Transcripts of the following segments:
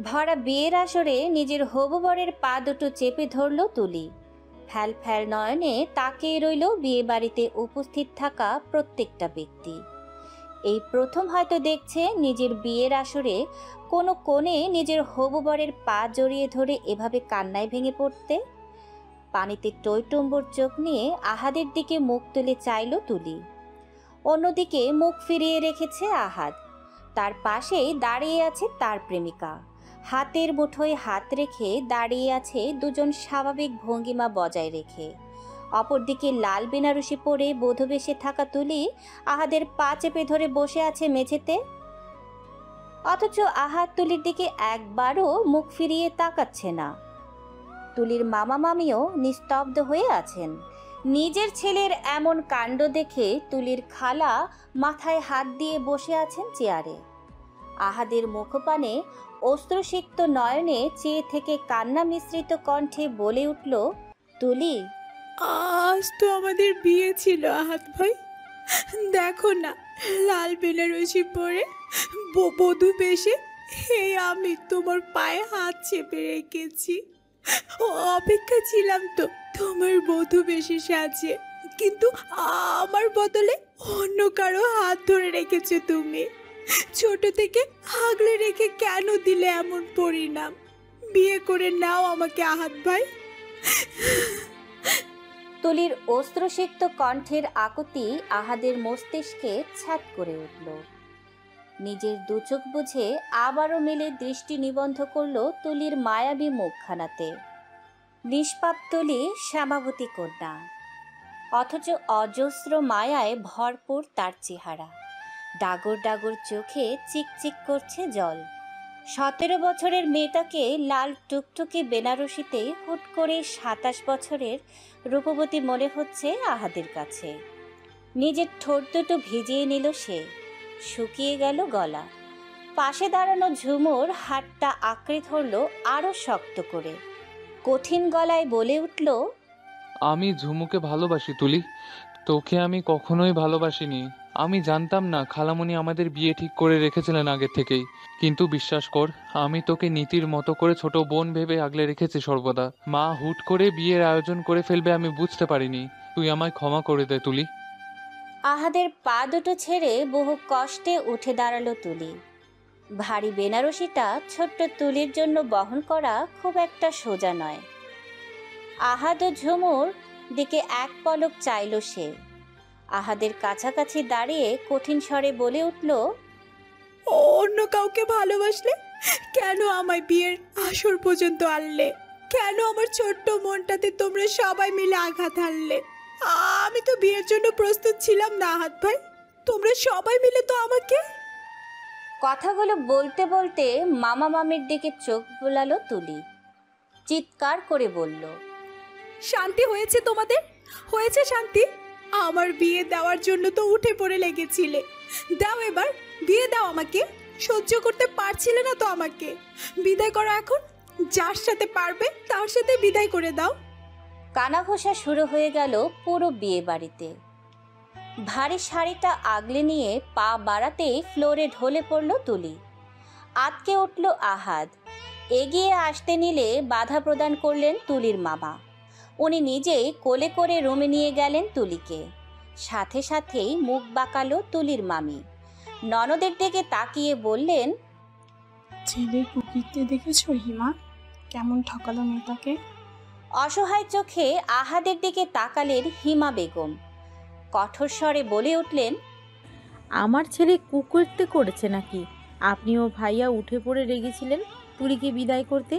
ভরা বিয়ের আসরে নিজের হবু বরের পা দুটো চেপে ধরল তুলি। ফ্যাল ফ্যাল নয়নে তাকিয়ে রইল বিয়ে বাড়িতে উপস্থিত থাকা প্রত্যেকটা ব্যক্তি। এই প্রথম হয়তো দেখছে নিজের বিয়ের আসরে কোনো কোণে নিজের হবু বরের পা জড়িয়ে ধরে এভাবে কান্নায় ভেঙে পড়তে। পানিতে টইটম্বুর চোখ নিয়ে আহাদের দিকে মুখ তুলে চাইল তুলি। অন্যদিকে মুখ ফিরিয়ে রেখেছে আহাদ। তার পাশেই দাঁড়িয়ে আছে তার প্রেমিকা। হাতের মুঠোয় হাত রেখে দাঁড়িয়ে আছে দুজন স্বাভাবিক ভঙ্গিমা বজায় রেখে। অপরদিকে লাল বেনারসি পরে বধূবেশে থাকা তুলি আহাদের পা চেপে ধরে বসে আছে মেঝেতে। অথচ আহাদ তুলির দিকে একবারও মুখ ফিরিয়ে তাকাচ্ছে না। তুলির মামা মামিও নিস্তব্ধ হয়ে আছেন। নিজের ছেলের এমন কাণ্ড দেখে তুলির খালা মাথায় হাত দিয়ে বসে আছেন চেয়ারে। আহাদের মুখপানে অশ্রুসিক্ত নয়নে চেয়ে থেকে কান্না মিশ্রিত কণ্ঠে বলে উঠল, তুলি, আজ তো আমাদের বিয়ে ছিল আহাদ ভাই। দেখো না, লাল বেনারসি পরে বধূ বেশে এই আমি তোমার পায়ে হাত চেপে রেখেছি। অপেক্ষা ছিলাম তো তোমার বধূ বেশে সাজে, কিন্তু আমার বদলে অন্য কারো হাত ধরে রেখেছো তুমি। ছোট থেকে আগলে রেখে কেন দিলে এমন পরিণাম? বিয়ে করে নাও আমাকে আহাদ ভাই। তুলির অশ্রুসিক্ত কণ্ঠের আকুতি আহাদের মস্তিষ্কে ছ্যাদ করে উঠল। নিজের দুচোখ বুঝে আবারও মেলে দৃষ্টি নিবন্ধ করল তুলির মায়াবী মুখখানাতে। নিষ্পাপ তুলি শ্যামাবতী কন্যা, অথচ অজস্র মায়ায় ভরপুর তার চেহারা। ডাগর ডাগর চোখে চিকচিক করছে জল। 17 বছরের মেয়েটাকে লাল টুকটুকে বেনারসিতে হুট করে 27 বছরের রূপবতী মনে হচ্ছে আহাদের কাছে। নিজের ঠোঁট দুটো ভিজিয়ে নিল সে। শুকিয়ে গেল গলা। পাশে দাঁড়ানো ঝুমুর হাতটা আঁকড়ে ধরল আরো শক্ত করে। কঠিন গলায় বলে উঠল, আমি ঝুমুকে ভালোবাসি তুলি, তোকে আমি কখনোই ভালোবাসিনি। আমি জানতাম না খালামণি আমাদের বিয়ে ঠিক করে রেখেছিলেন আগে থেকেই। কিন্তু বিশ্বাস কর, আমি তোকে নীতির মতো করে ছোট বোন ভেবে আগলে রেখেছি সর্বদা। মা হুট করে বিয়ের আয়োজন করে ফেলবে আমি বুঝতে পারিনি। তুই আমায় ক্ষমা করে দে তুলি। আহাদের পা দুটো ছেড়ে বহু কষ্টে উঠে দাঁড়ালো তুলি। ভারী বেনারসিটা ছোট্ট তুলির জন্য বহন করা খুব একটা সোজা নয়। আহাদ ও ঝুমুর দিকে এক পলক চাইল সে। আহাদের কাছাকাছি দাঁড়িয়ে কঠিন স্বরে বলে উঠল, অন্য কাউকে ভালোবাসলে কেন আমায় বিয়ের আসর পর্যন্ত আনলে? কেন আমার ছোট্ট মনটাতে তোমরা সবাই মিলে আঘাত হানলে? আমি তো বিয়ের জন্য প্রস্তুত ছিলাম না আহাদ ভাই। তোমরা সবাই মিলে তো আমাকে। কথাগুলো বলতে বলতে মামা মামির দিকে চোখ বোলালো তুলি। চিৎকার করে বলল, শান্তি হয়েছে তোমাদের? হয়েছে শান্তি? আমার বিয়ে দেওয়ার জন্য তো উঠে পড়ে লেগেছিলে। দাও এবার বিয়ে দাও আমাকে। সহ্য করতে পারছিলে না তো আমাকে। বিদায় করো এখন। যার সাথে পারবে তার সাথে বিদায় করে দাও। কানাঘোষা শুরু হয়ে গেল পুরো বিয়ে বাড়িতে। ভারী শাড়িটা আগলে নিয়ে পা বাড়াতেই ফ্লোরে ঢলে পড়ল তুলি। আতকে উঠল আহাদ। এগিয়ে আসতে নিলে বাধা প্রদান করলেন তুলির মামা। উনি নিজেই কোলে করে রুমে নিয়ে গেলেন তুলিকে। সাথে সাথেই মুখ বাঁকালো তুলির মামি। ননদের দিকে তাকিয়ে বললেন, ছেলের প্রকৃতি দেখেছো হিমা? কেমন ঠকালো মেয়েটাকে। অসহায় চোখে আহাদের দিকে তাকালেন হিমা বেগম। কঠোর স্বরে বলে উঠলেন, আমার ছেলে কুকর্তে করেছে নাকি? আপনি ও ভাইয়া উঠে পড়ে রেগেছিলেন তুলিকে বিদায় করতে।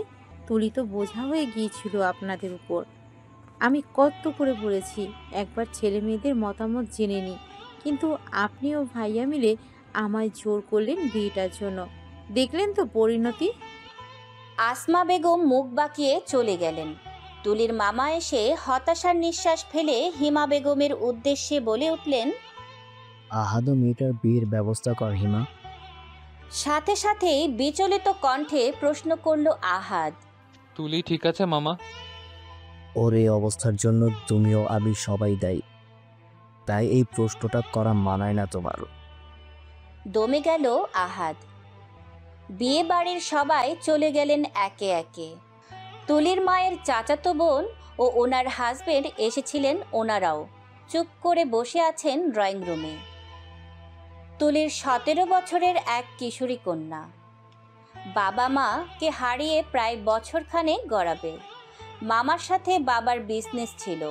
তুলি তো বোঝা হয়ে গিয়েছিল আপনাদের উপর। আমি কত করে বলেছি একবার ছেলে মেয়েদের মতামত জেনে নিই, কিন্তু আপনি ও ভাইয়া মিলে আমায় জোর করলেন বিয়েটার জন্য। দেখলেন তো পরিণতি। আসমা বেগম মুখ বাঁকিয়ে চলে গেলেন। তুলির মামা এসে হতাশার নিঃশ্বাস ফেলে হিমা বেগমের উদ্দেশ্যে বলে উঠলেন, আহাদ মেয়েটার বিয়ের ব্যবস্থা কর হিমা। সাথে সাথেই বিচলিত কণ্ঠে প্রশ্ন করল আহাদ, তুলি ঠিক আছে মামা? ওর এই অবস্থার জন্য তুমিও আমি সবাই দায়ী। তাই এই প্রশ্নটা করা মানায় না তোমার। দমে গেল আহাদ। বিয়ে বাড়ির সবাই চলে গেলেন একে একে। তুলির মায়ের চাচাতো বোন ও ওনার হাজবেন্ড এসেছিলেন, ওনারাও চুপ করে বসে আছেন ড্রয়িং রুমে। তুলির 17 বছরের এক কিশোরী কন্যা, বাবা মাকে হারিয়ে প্রায় বছরখানেক গড়াবে। মামার সাথে বাবার বিজনেস ছিল,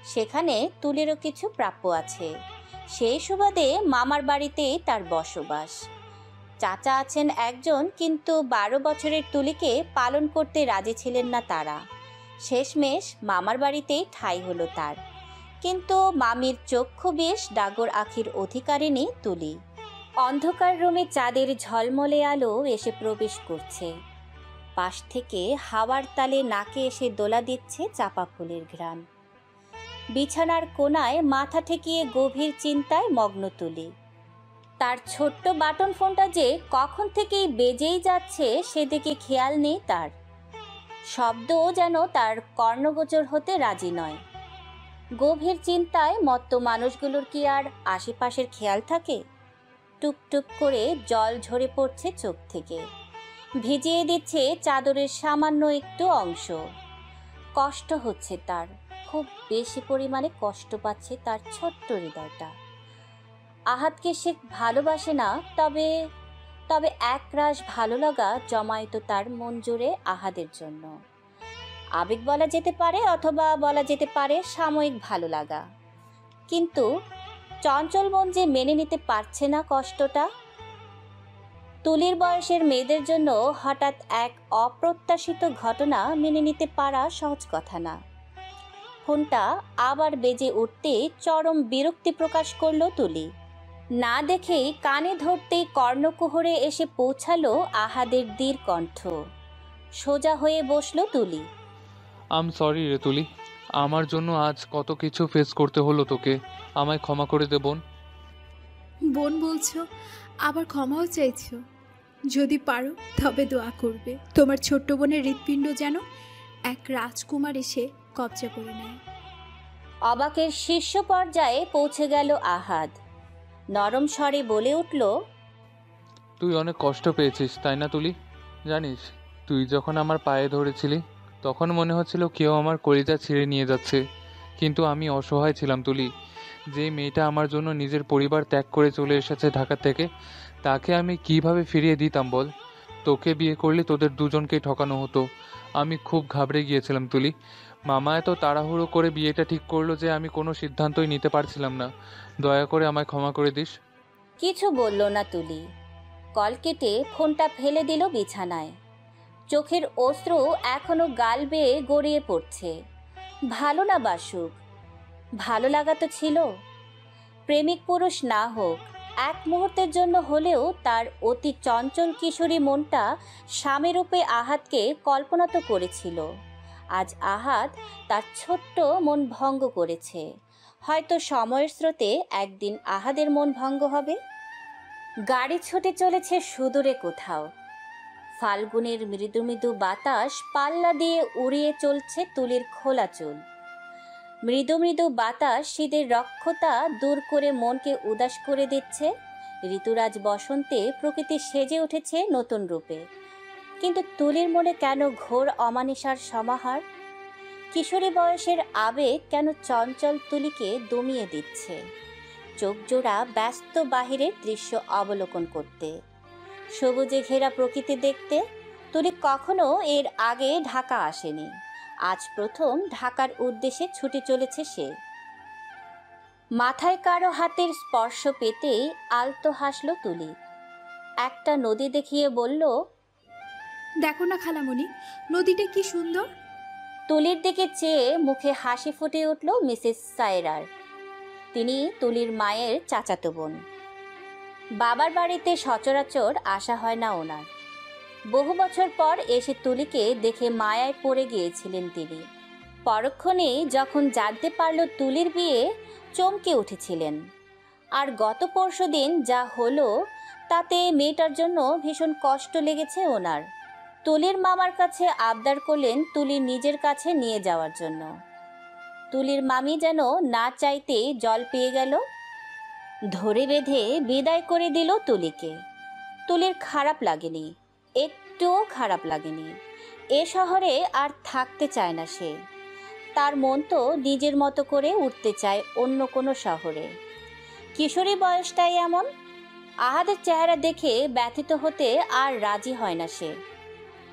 সেখানে তুলিরও কিছু প্রাপ্য আছে। সেই সুবাদে মামার বাড়িতেই তার বসবাস। চাচা আছেন একজন, কিন্তু 12 বছরের তুলিকে পালন করতে রাজি ছিলেন না তারা। শেষমেশ মামার বাড়িতেই ঠাঁই হলো তার। কিন্তু মামির চক্ষু বেশ ডাগর আখির অধিকারিণী তুলি। অন্ধকার রুমে চাঁদের ঝলমলে আলো এসে প্রবেশ করছে। পাশ থেকে হাওয়ার তালে নাকে এসে দোলা দিচ্ছে চাপা ফুলের ঘ্রাণ। বিছানার কোণায় মাথা ঠেকিয়ে গভীর চিন্তায় মগ্ন তুলি। তার ছোট্ট বাটন ফোনটা যে কখন থেকেই বেজেই যাচ্ছে সেদিকে খেয়াল নেই তার। শব্দও যেন তার কর্ণগোচর হতে রাজি নয়। গভীর চিন্তায় মত্ত মানুষগুলোর কি আর আশেপাশের খেয়াল থাকে? টুপটুপ করে জল ঝরে পড়ছে চোখ থেকে, ভিজিয়ে দিচ্ছে চাদরের সামান্য একটু অংশ। কষ্ট হচ্ছে তার, খুব বেশি পরিমাণে কষ্ট পাচ্ছে তার ছোট্ট হৃদয়টা। আহাদকে সে ভালোবাসে না, তবে একরাশ ভালো লাগা জমায়িত তার মন জুড়ে আহাদের জন্য। আবেগ বলা যেতে পারে, অথবা বলা যেতে পারে সাময়িক ভালো লাগা। কিন্তু চঞ্চল মন যে মেনে নিতে পারছে না কষ্টটা। তুলির বয়সের মেয়েদের জন্য হঠাৎ এক অপ্রত্যাশিত ঘটনা মেনে নিতে পারা সহজ কথা না। ফোনটা আবার বেজে উঠতে চরম বিরক্তি প্রকাশ করল তুলি। না দেখেই কানে ধরতেই কর্ণকুহরে এসে পৌঁছালো আহাদের দীর কণ্ঠ। সোজা হয়ে বসলো তুলি। সরি রে তুলি, আমার জন্য আজ কত কিছু ফেস করতে হলো তোকে। আমায় ক্ষমা করে দে বোন। বোন বলছো, আবার ক্ষমাও চাইছো। যদি পারো তবে দোয়া করবে তোমার ছোট্ট বোনের হৃৎপিণ্ড যেন এক রাজকুমার এসে কবজা করে নেয়। অবাকের শীর্ষ পর্যায়ে পৌঁছে গেল আহাদ। নরম স্বরে বলে উঠল, তুই অনেক কষ্ট পেয়েছিস তাই না তুলি? জানিস, তুই যখন আমার পায়ে ধরেছিলি তখন মনে হচ্ছিল কেউ আমার কলিজা ছিঁড়ে নিয়ে যাচ্ছে। কিন্তু আমি অসহায় ছিলাম তুলি। যেই মেয়েটা আমার জন্য নিজের পরিবার ত্যাগ করে চলে এসেছে ঢাকা থেকে, তাকে আমি কিভাবে ফিরিয়ে দিতাম বল? তোকে বিয়ে করলে তোদের দুজনকেই ঠকানো হতো। আমি খুব ঘাবড়ে গিয়েছিলাম তুলি। মামা এত তাড়াহুড়ো করে বিয়েটা ঠিক করলো যে আমি কোনো সিদ্ধান্তই নিতে পারছিলাম না। দয়া করে আমায় ক্ষমা করে দিস। কিছু বলল না তুলি। কল কেটে ফোনটা ফেলে দিল বিছানায়। চোখের অশ্রু এখনো গাল বেয়ে গড়িয়ে পড়ছে। ভালো না বাসুক, ভালো লাগা তো ছিল। প্রেমিক পুরুষ না হোক, এক মুহূর্তের জন্য হলেও তার অতি চঞ্চল কিশোরী মনটা স্বামীরূপে আহাদকে কল্পনা তো করেছিল। আজ আহাদ তার ছোট্ট মন ভঙ্গ করেছে। হয়তো সময়ের স্রোতে একদিন আহাদের মন ভঙ্গ হবে। গাড়ি ছুটে চলেছে সুদূরে কোথাও। ফাল্গুনের মৃদু মৃদু বাতাস পাল্লা দিয়ে উড়িয়ে চলছে তুলির খোলা চুল। মৃদু মৃদু বাতাস শীতের রক্ষতা দূর করে মনকে উদাস করে দিচ্ছে। ঋতুরাজ বসন্তে প্রকৃতি সেজে উঠেছে নতুন রূপে। কিন্তু তুলির মনে কেন ঘোর অমানিসার সমাহার? কিশোরী বয়সের আবেগ কেন চঞ্চল তুলিকে দমিয়ে দিচ্ছে? চোখ জোড়া ব্যস্ত বাহিরের দৃশ্য অবলোকন করতে, সবুজে ঘেরা প্রকৃতি দেখতে। তুলি কখনো এর আগে ঢাকা আসেনি, আজ প্রথম ঢাকার উদ্দেশ্যে ছুটে চলেছে সে। মাথায় কারো হাতের স্পর্শ পেতেই আলতো হাসল তুলি। একটা নদী দেখিয়ে বলল, দেখো না খালামণি, নদীটা কি সুন্দর। তুলির দিকে চেয়ে মুখে হাসি ফুটে উঠল মিসেস সায়রার। তিনি তুলির মায়ের চাচাতো বোন। বাবার বাড়িতে সচরাচর আসা হয় না ওনার। বহু বছর পর এসে তুলিকে দেখে মায়ায় পড়ে গিয়েছিলেন তিনি। পরক্ষণেই যখন জানতে পারল তুলির বিয়ে, চমকে উঠেছিলেন। আর গত পরশুদিন যা হলো তাতে মেয়েটার জন্য ভীষণ কষ্ট লেগেছে ওনার। তুলির মামার কাছে আবদার করলেন তুলি নিজের কাছে নিয়ে যাওয়ার জন্য। তুলির মামি যেন না চাইতেই জল পেয়ে গেল। ধরে বেঁধে বিদায় করে দিল তুলিকে। তুলির খারাপ লাগেনি, একটুও খারাপ লাগেনি। এ শহরে আর থাকতে চায় না সে। তার মন তো নিজের মতো করে উঠতে চায় অন্য কোনো শহরে। কিশোরী বয়সটাই এমন। আহাদের চেহারা দেখে ব্যথিত হতে আর রাজি হয় না সে।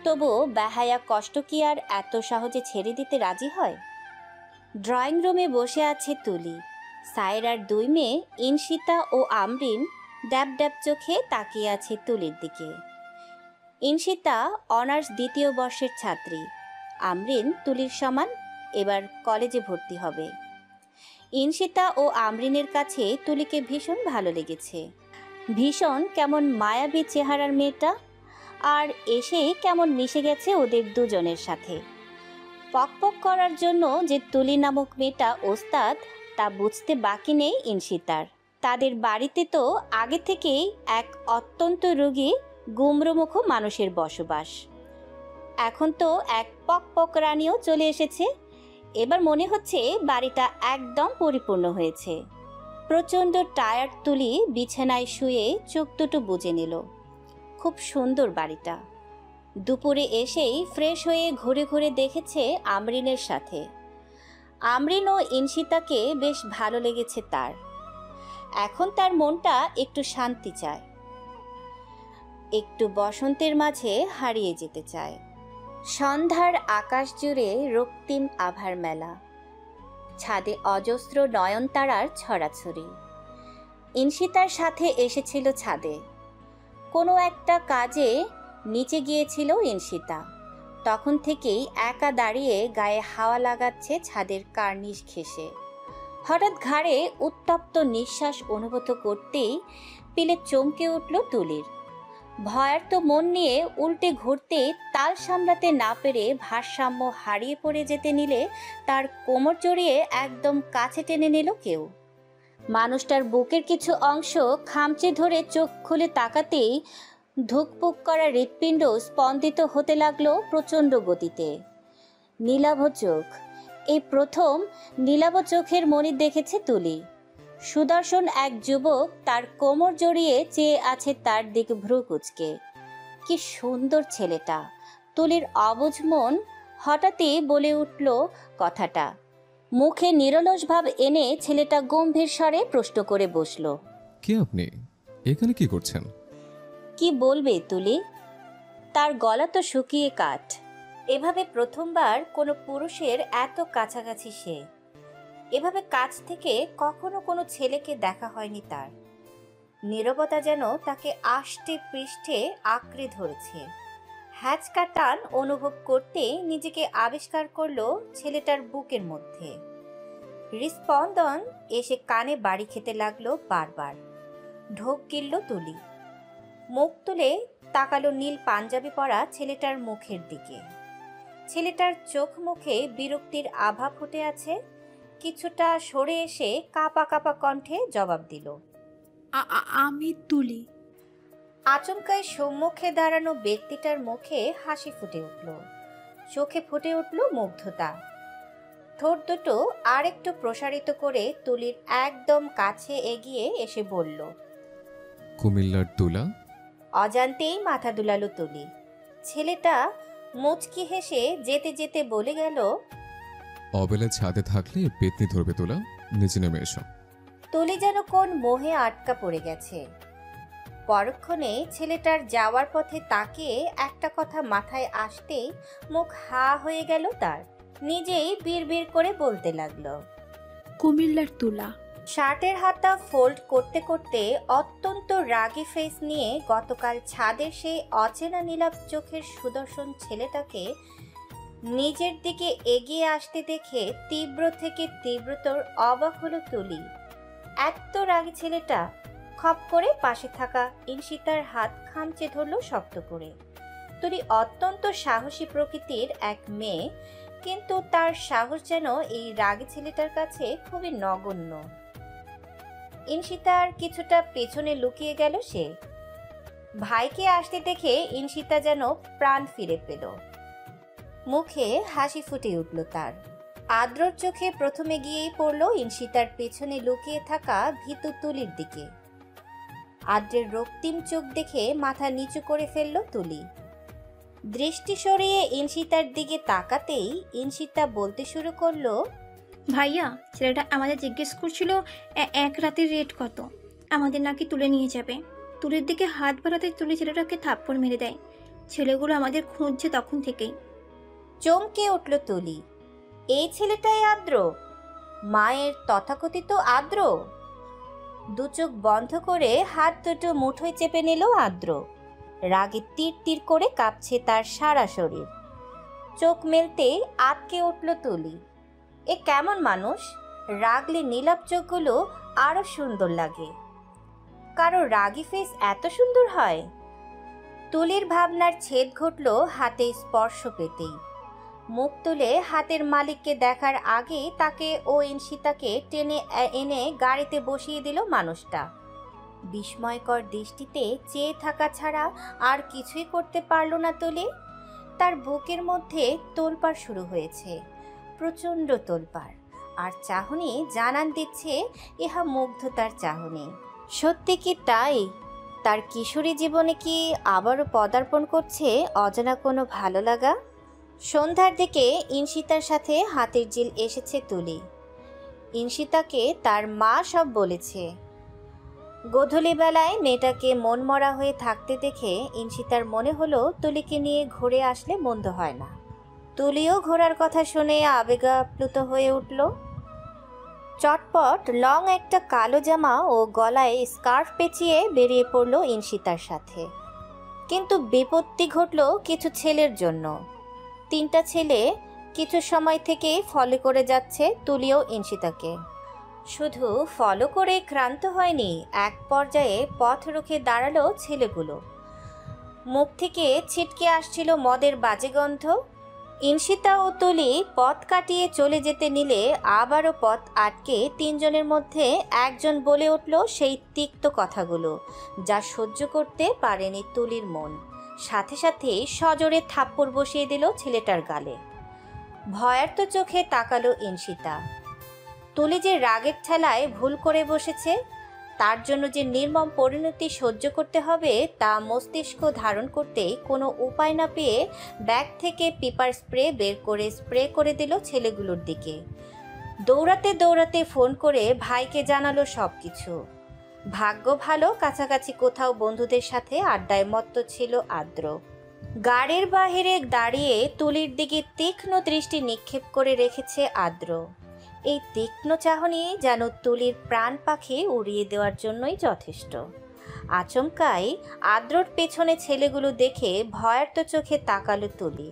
তবু বেহায়া কষ্ট কি আর এত সহজে ছেড়ে দিতে রাজি হয়? ড্রয়িং রুমে বসে আছে তুলি। সায়রার দুই মেয়ে ইনশিতা ও আমরিন ড্যাব ড্যাব চোখে তাকিয়ে আছে তুলির দিকে। ইনশিতা অনার্স দ্বিতীয় বর্ষের ছাত্রী। আমরিন তুলির সমান, এবার কলেজে ভর্তি হবে। ইনশিতা ও আমরিনের কাছে তুলিকে ভীষণ ভালো লেগেছে। ভীষণ কেমন মায়াবী চেহারার মেয়েটা, আর এসে কেমন মিশে গেছে ওদের দুজনের সাথে। পকপক করার জন্য যে তুলি নামক মেয়েটা ওস্তাদ, তা বুঝতে বাকি নেই ইনশিতার। তাদের বাড়িতে তো আগে থেকেই এক অত্যন্ত রোগী গুমরোমুখ মানুষের বসবাস। এখন তো এক পকপক রানীও চলে এসেছে। এবার মনে হচ্ছে বাড়িটা একদম পরিপূর্ণ হয়েছে। প্রচণ্ড টায়ার্ড তুলি বিছানায় শুয়ে চোখ দুটো বুজে নিল। খুব সুন্দর বাড়িটা। দুপুরে এসেই ফ্রেশ হয়ে ঘুরে ঘুরে দেখেছে আমরিনের সাথে। আমরিন ও ইনশিতাকে বেশ ভালো লেগেছে তার। এখন তার মনটা একটু শান্তি চায়, একটু বসন্তের মাঝে হারিয়ে যেতে চায়। সন্ধ্যার আকাশ জুড়ে রক্তিম আভার মেলা, ছাদে অজস্র নয়নতারার ছড়াছড়ি। ইনশিতার সাথে এসেছিল ছাদে। কোনো একটা কাজে নিচে গিয়েছিল ইনশিতা। তখন থেকেই একা দাঁড়িয়ে গায়ে হাওয়া লাগাচ্ছে ছাদের কার্নিশ ঘেঁষে। হঠাৎ ঘাড়ে উত্তপ্ত নিঃশ্বাস অনুভূত করতেই পিলে চমকে উঠল তুলির। ভয়ার্ত মন নিয়ে উল্টে ঘুরতে তাল সামলাতে না পেরে ভারসাম্য হারিয়ে পড়ে যেতে নিলে তার কোমর জড়িয়ে একদম কাছে টেনে নিল কেউ। মানুষটার বুকের কিছু অংশ খামচে ধরে চোখ খুলে তাকাতেই ধুকপুক করা হৃৎপিণ্ড স্পন্দিত হতে লাগলো প্রচণ্ড গতিতে। নীলাভ চোখ, এই প্রথম নীলাভ চোখের মণি দেখেছে তুলি। সুদর্শন এক যুবক তার কোমর জড়িয়ে চেয়ে আছে তার দিকে ভ্রু কুঁচকে। কি সুন্দর ছেলেটা! তুলির অবুঝ মন হঠাৎই বলে উঠল কথাটা। মুখে নিরলস ভাব এনে ছেলেটা গম্ভীর স্বরে প্রশ্ন করে বসল, কে আপনি? এখানে কি করছেন? কি বলবে তুলি? তার গলা তো শুকিয়ে কাঠ। এভাবে প্রথমবার কোনো পুরুষের এত কাছাকাছি সে। এভাবে কাছ থেকে কখনো কোনো ছেলেকে দেখা হয়নি তার। নীরবতা যেন তাকে আষ্টে পৃষ্ঠে আঁকড়ে ধরেছে। হ্যাচকা টান অনুভব করতে নিজেকে আবিষ্কার করলো ছেলেটার বুকের মধ্যে। হৃস্পন্দন এসে কানে বাড়ি খেতে লাগলো বারবার। ঢোক গিলল তুলি। মুখ তুলে তাকালো নীল পাঞ্জাবি পরা ছেলেটার মুখের দিকে। ছেলেটার চোখ মুখে বিরক্তির আভা ফুটে আছে। কিছুটা সরে এসে কাঁপা কাঁপা কণ্ঠে জবাব দিল, আমি তুলি। আচমকাই সম্মুখে দাঁড়ানো ব্যক্তিটার মুখে হাসি ফুটে উঠল। চোখে ফুটে উঠল মুগ্ধতা। ঠোঁট দুটো আরেকটু প্রসারিত করে তুলির একদম কাছে এগিয়ে এসে বলল, কুমিল্লার তুলা। অজান্তেই মাথা দুলালো তুলি। ছেলেটা মুচকি হেসে যেতে যেতে বলে গেল, অবেলা ছাদে থাকলে পেতনি ধরবে তুলা, নিচে নেমে এসো। তুলি যেন কোন মোহে আটকা পড়ে গেছে। পরক্ষণে ছেলেটার যাওয়ার পথে তাকিয়ে একটা কথা মাথায় আসতেই মুখ হা হয়ে গেল তার। নিজেই বিড়বিড় করে বলতে লাগলো, কুমিল্লার তুলা। শার্টের হাতা ফোল্ড করতে করতে অত্যন্ত রাগী ফেস নিয়ে গতকাল ছাদের সেই অচেনা নীলাভ চোখের সুদর্শন ছেলেটাকে নিজের দিকে এগিয়ে আসতে দেখে তীব্র থেকে তীব্রতর অবাক হলো তুলি। এত রাগী ছেলেটা! খপ করে পাশে থাকা ইনশিতার হাত খামচে ধরল শক্ত করে। তুলি অত্যন্ত সাহসী প্রকৃতির এক মেয়ে, কিন্তু তার সাহস যেন এই রাগী ছেলেটার কাছে খুবই নগণ্য। ইনশিতার কিছুটা পেছনে লুকিয়ে গেল সে। ভাইকে আসতে দেখে ইনশিতা যেন প্রাণ ফিরে পেল। মুখে হাসি ফুটে উঠল তার। আদ্রর চোখে প্রথমে গিয়েই পড়ল ইনশিতার পেছনে লুকিয়ে থাকা ভীতু তুলির দিকে। আদ্রের রক্তিম চোখ দেখে মাথা নিচু করে ফেলল তুলি। দৃষ্টি সরিয়ে ইনশিতার দিকে তাকাতেই ইনশিতা বলতে শুরু করলো, ভাইয়া, ছেলেটা আমাদের জিজ্ঞেস করছিল এক রাতের রেট কত। আমাদের নাকি তুলে নিয়ে যাবে। তুলির দিকে হাত বাড়াতে তুলি ছেলেটাকে থাপ্পড় মেরে দেয়। ছেলেগুলো আমাদের খুঁজছে তখন থেকেই। চমকে উঠল তুলি। এই ছেলেটাই আদ্র, মায়ের তথাকথিত আদ্র? দু চোখ বন্ধ করে হাত দুটো মুঠোয় চেপে নিল আদ্র। রাগে তীর তীর করে কাঁপছে তার সারা শরীর। চোখ মেলতে আটকে উঠল তুলি। এ কেমন মানুষ? রাগলে নীলাপ চোখগুলো আরো সুন্দর লাগে। কারো রাগি ফেস এত সুন্দর হয়? তুলির ভাবনার ছেদ ঘটল হাতে স্পর্শ পেতেই। মুখ তুলে হাতের মালিককে দেখার আগে তাকে ও ইনশিতাকে টেনে এনে গাড়িতে বসিয়ে দিল মানুষটা। বিস্ময়কর দৃষ্টিতে চেয়ে থাকা ছাড়া আর কিছুই করতে পারল না তুলি। তার বুকের মধ্যে তোলপাড় শুরু হয়েছে, প্রচণ্ড তোলপাড়। আর চাহনি জানান দিচ্ছে ইহা মুগ্ধতার চাহনি। সত্যি কি তাই? তার কিশোরী জীবনে কি আবারও পদার্পণ করছে অজানা কোনো ভালো লাগা? সন্ধ্যার দিকে ইনশিতার সাথে হাতের জিল এসেছে তুলি। ইনশিতাকে তার মা সব বলেছে। গোধূলি বেলায় মেয়েটাকে মনমরা হয়ে থাকতে দেখে ইনশিতার মনে হলো তুলিকে নিয়ে ঘুরে আসলে মন্দ হয় না। তুলিও ঘোরার কথা শুনে আবেগাপ্লুত হয়ে উঠল। চটপট লং একটা কালো জামা ও গলায় স্কার্ফ পেঁচিয়ে বেরিয়ে পড়ল ইনশিতার সাথে। কিন্তু বিপত্তি ঘটল কিছু ছেলের জন্য। 3টা ছেলে কিছু সময় থেকে ফলো করে যাচ্ছে তুলিও ইনশিতাকে। শুধু ফলো করে ক্লান্ত হয়নি, এক পর্যায়ে পথ রুখে দাঁড়ালো ছেলেগুলো। মুখ থেকে ছিটকে আসছিল মদের বাজে গন্ধ। ইনশিতা ও তুলি পথ কাটিয়ে চলে যেতে নিলে আবারও পথ আটকে 3 জনের মধ্যে একজন বলে উঠল সেই তিক্ত কথাগুলো, যা সহ্য করতে পারেনি তুলির মন। সাথে সাথে সজোরে থাপ্পড় বসিয়ে দিল ছেলেটার গালে। ভয়ার্ত চোখে তাকালো ইনশিতা। তুলি যে রাগের ঠেলায় ভুল করে বসেছে, তার জন্য যে নির্মম পরিণতি সহ্য করতে হবে তা মস্তিষ্ক ধারণ করতেই কোনো উপায় না পেয়ে ব্যাগ থেকে পেপার স্প্রে বের করে স্প্রে করে দিল ছেলেগুলোর দিকে। দৌড়াতে দৌড়াতে ফোন করে ভাইকে জানালো সব কিছু। ভাগ্য ভালো কাছাকাছি কোথাও বন্ধুদের সাথে আড্ডায় মত্ত ছিল আদ্র। গাড়ির বাহিরে দাঁড়িয়ে তুলির দিকে তীক্ষ্ণ দৃষ্টি নিক্ষেপ করে রেখেছে আদ্র। এই তীক্ষ্ণ চাহনি যেন তুলির প্রাণ পাখি উড়িয়ে দেওয়ার জন্যই যথেষ্ট। আচমকাই আদ্রর পেছনে ছেলেগুলো দেখে ভয়ার্ত চোখে তাকালো তুলি।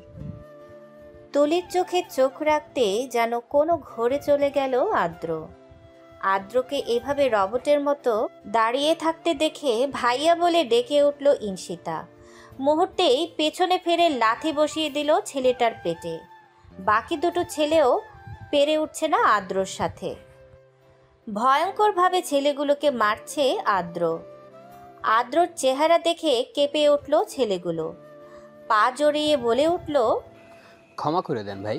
তুলির চোখে চোখ রাখতে যেন কোনো ঘোরে চলে গেল আদ্র। আদ্রকে এভাবে রবটের মতো দাঁড়িয়ে থাকতে দেখে ভাইয়া বলে ডেকে উঠল ইনশিতা। মুহূর্তেই পেছনে ফিরে লাথি বসিয়ে দিল ছেলেটার পেটে। বাকি দুটো ছেলেও পেরে উঠছে না আদ্রর সাথে। ভয়ঙ্করভাবে ছেলেগুলোকে মারছে আদ্র। আদ্রর চেহারা দেখে কেঁপে উঠল ছেলেগুলো। পা জড়িয়ে বলে উঠল, ক্ষমা করে দেন ভাই,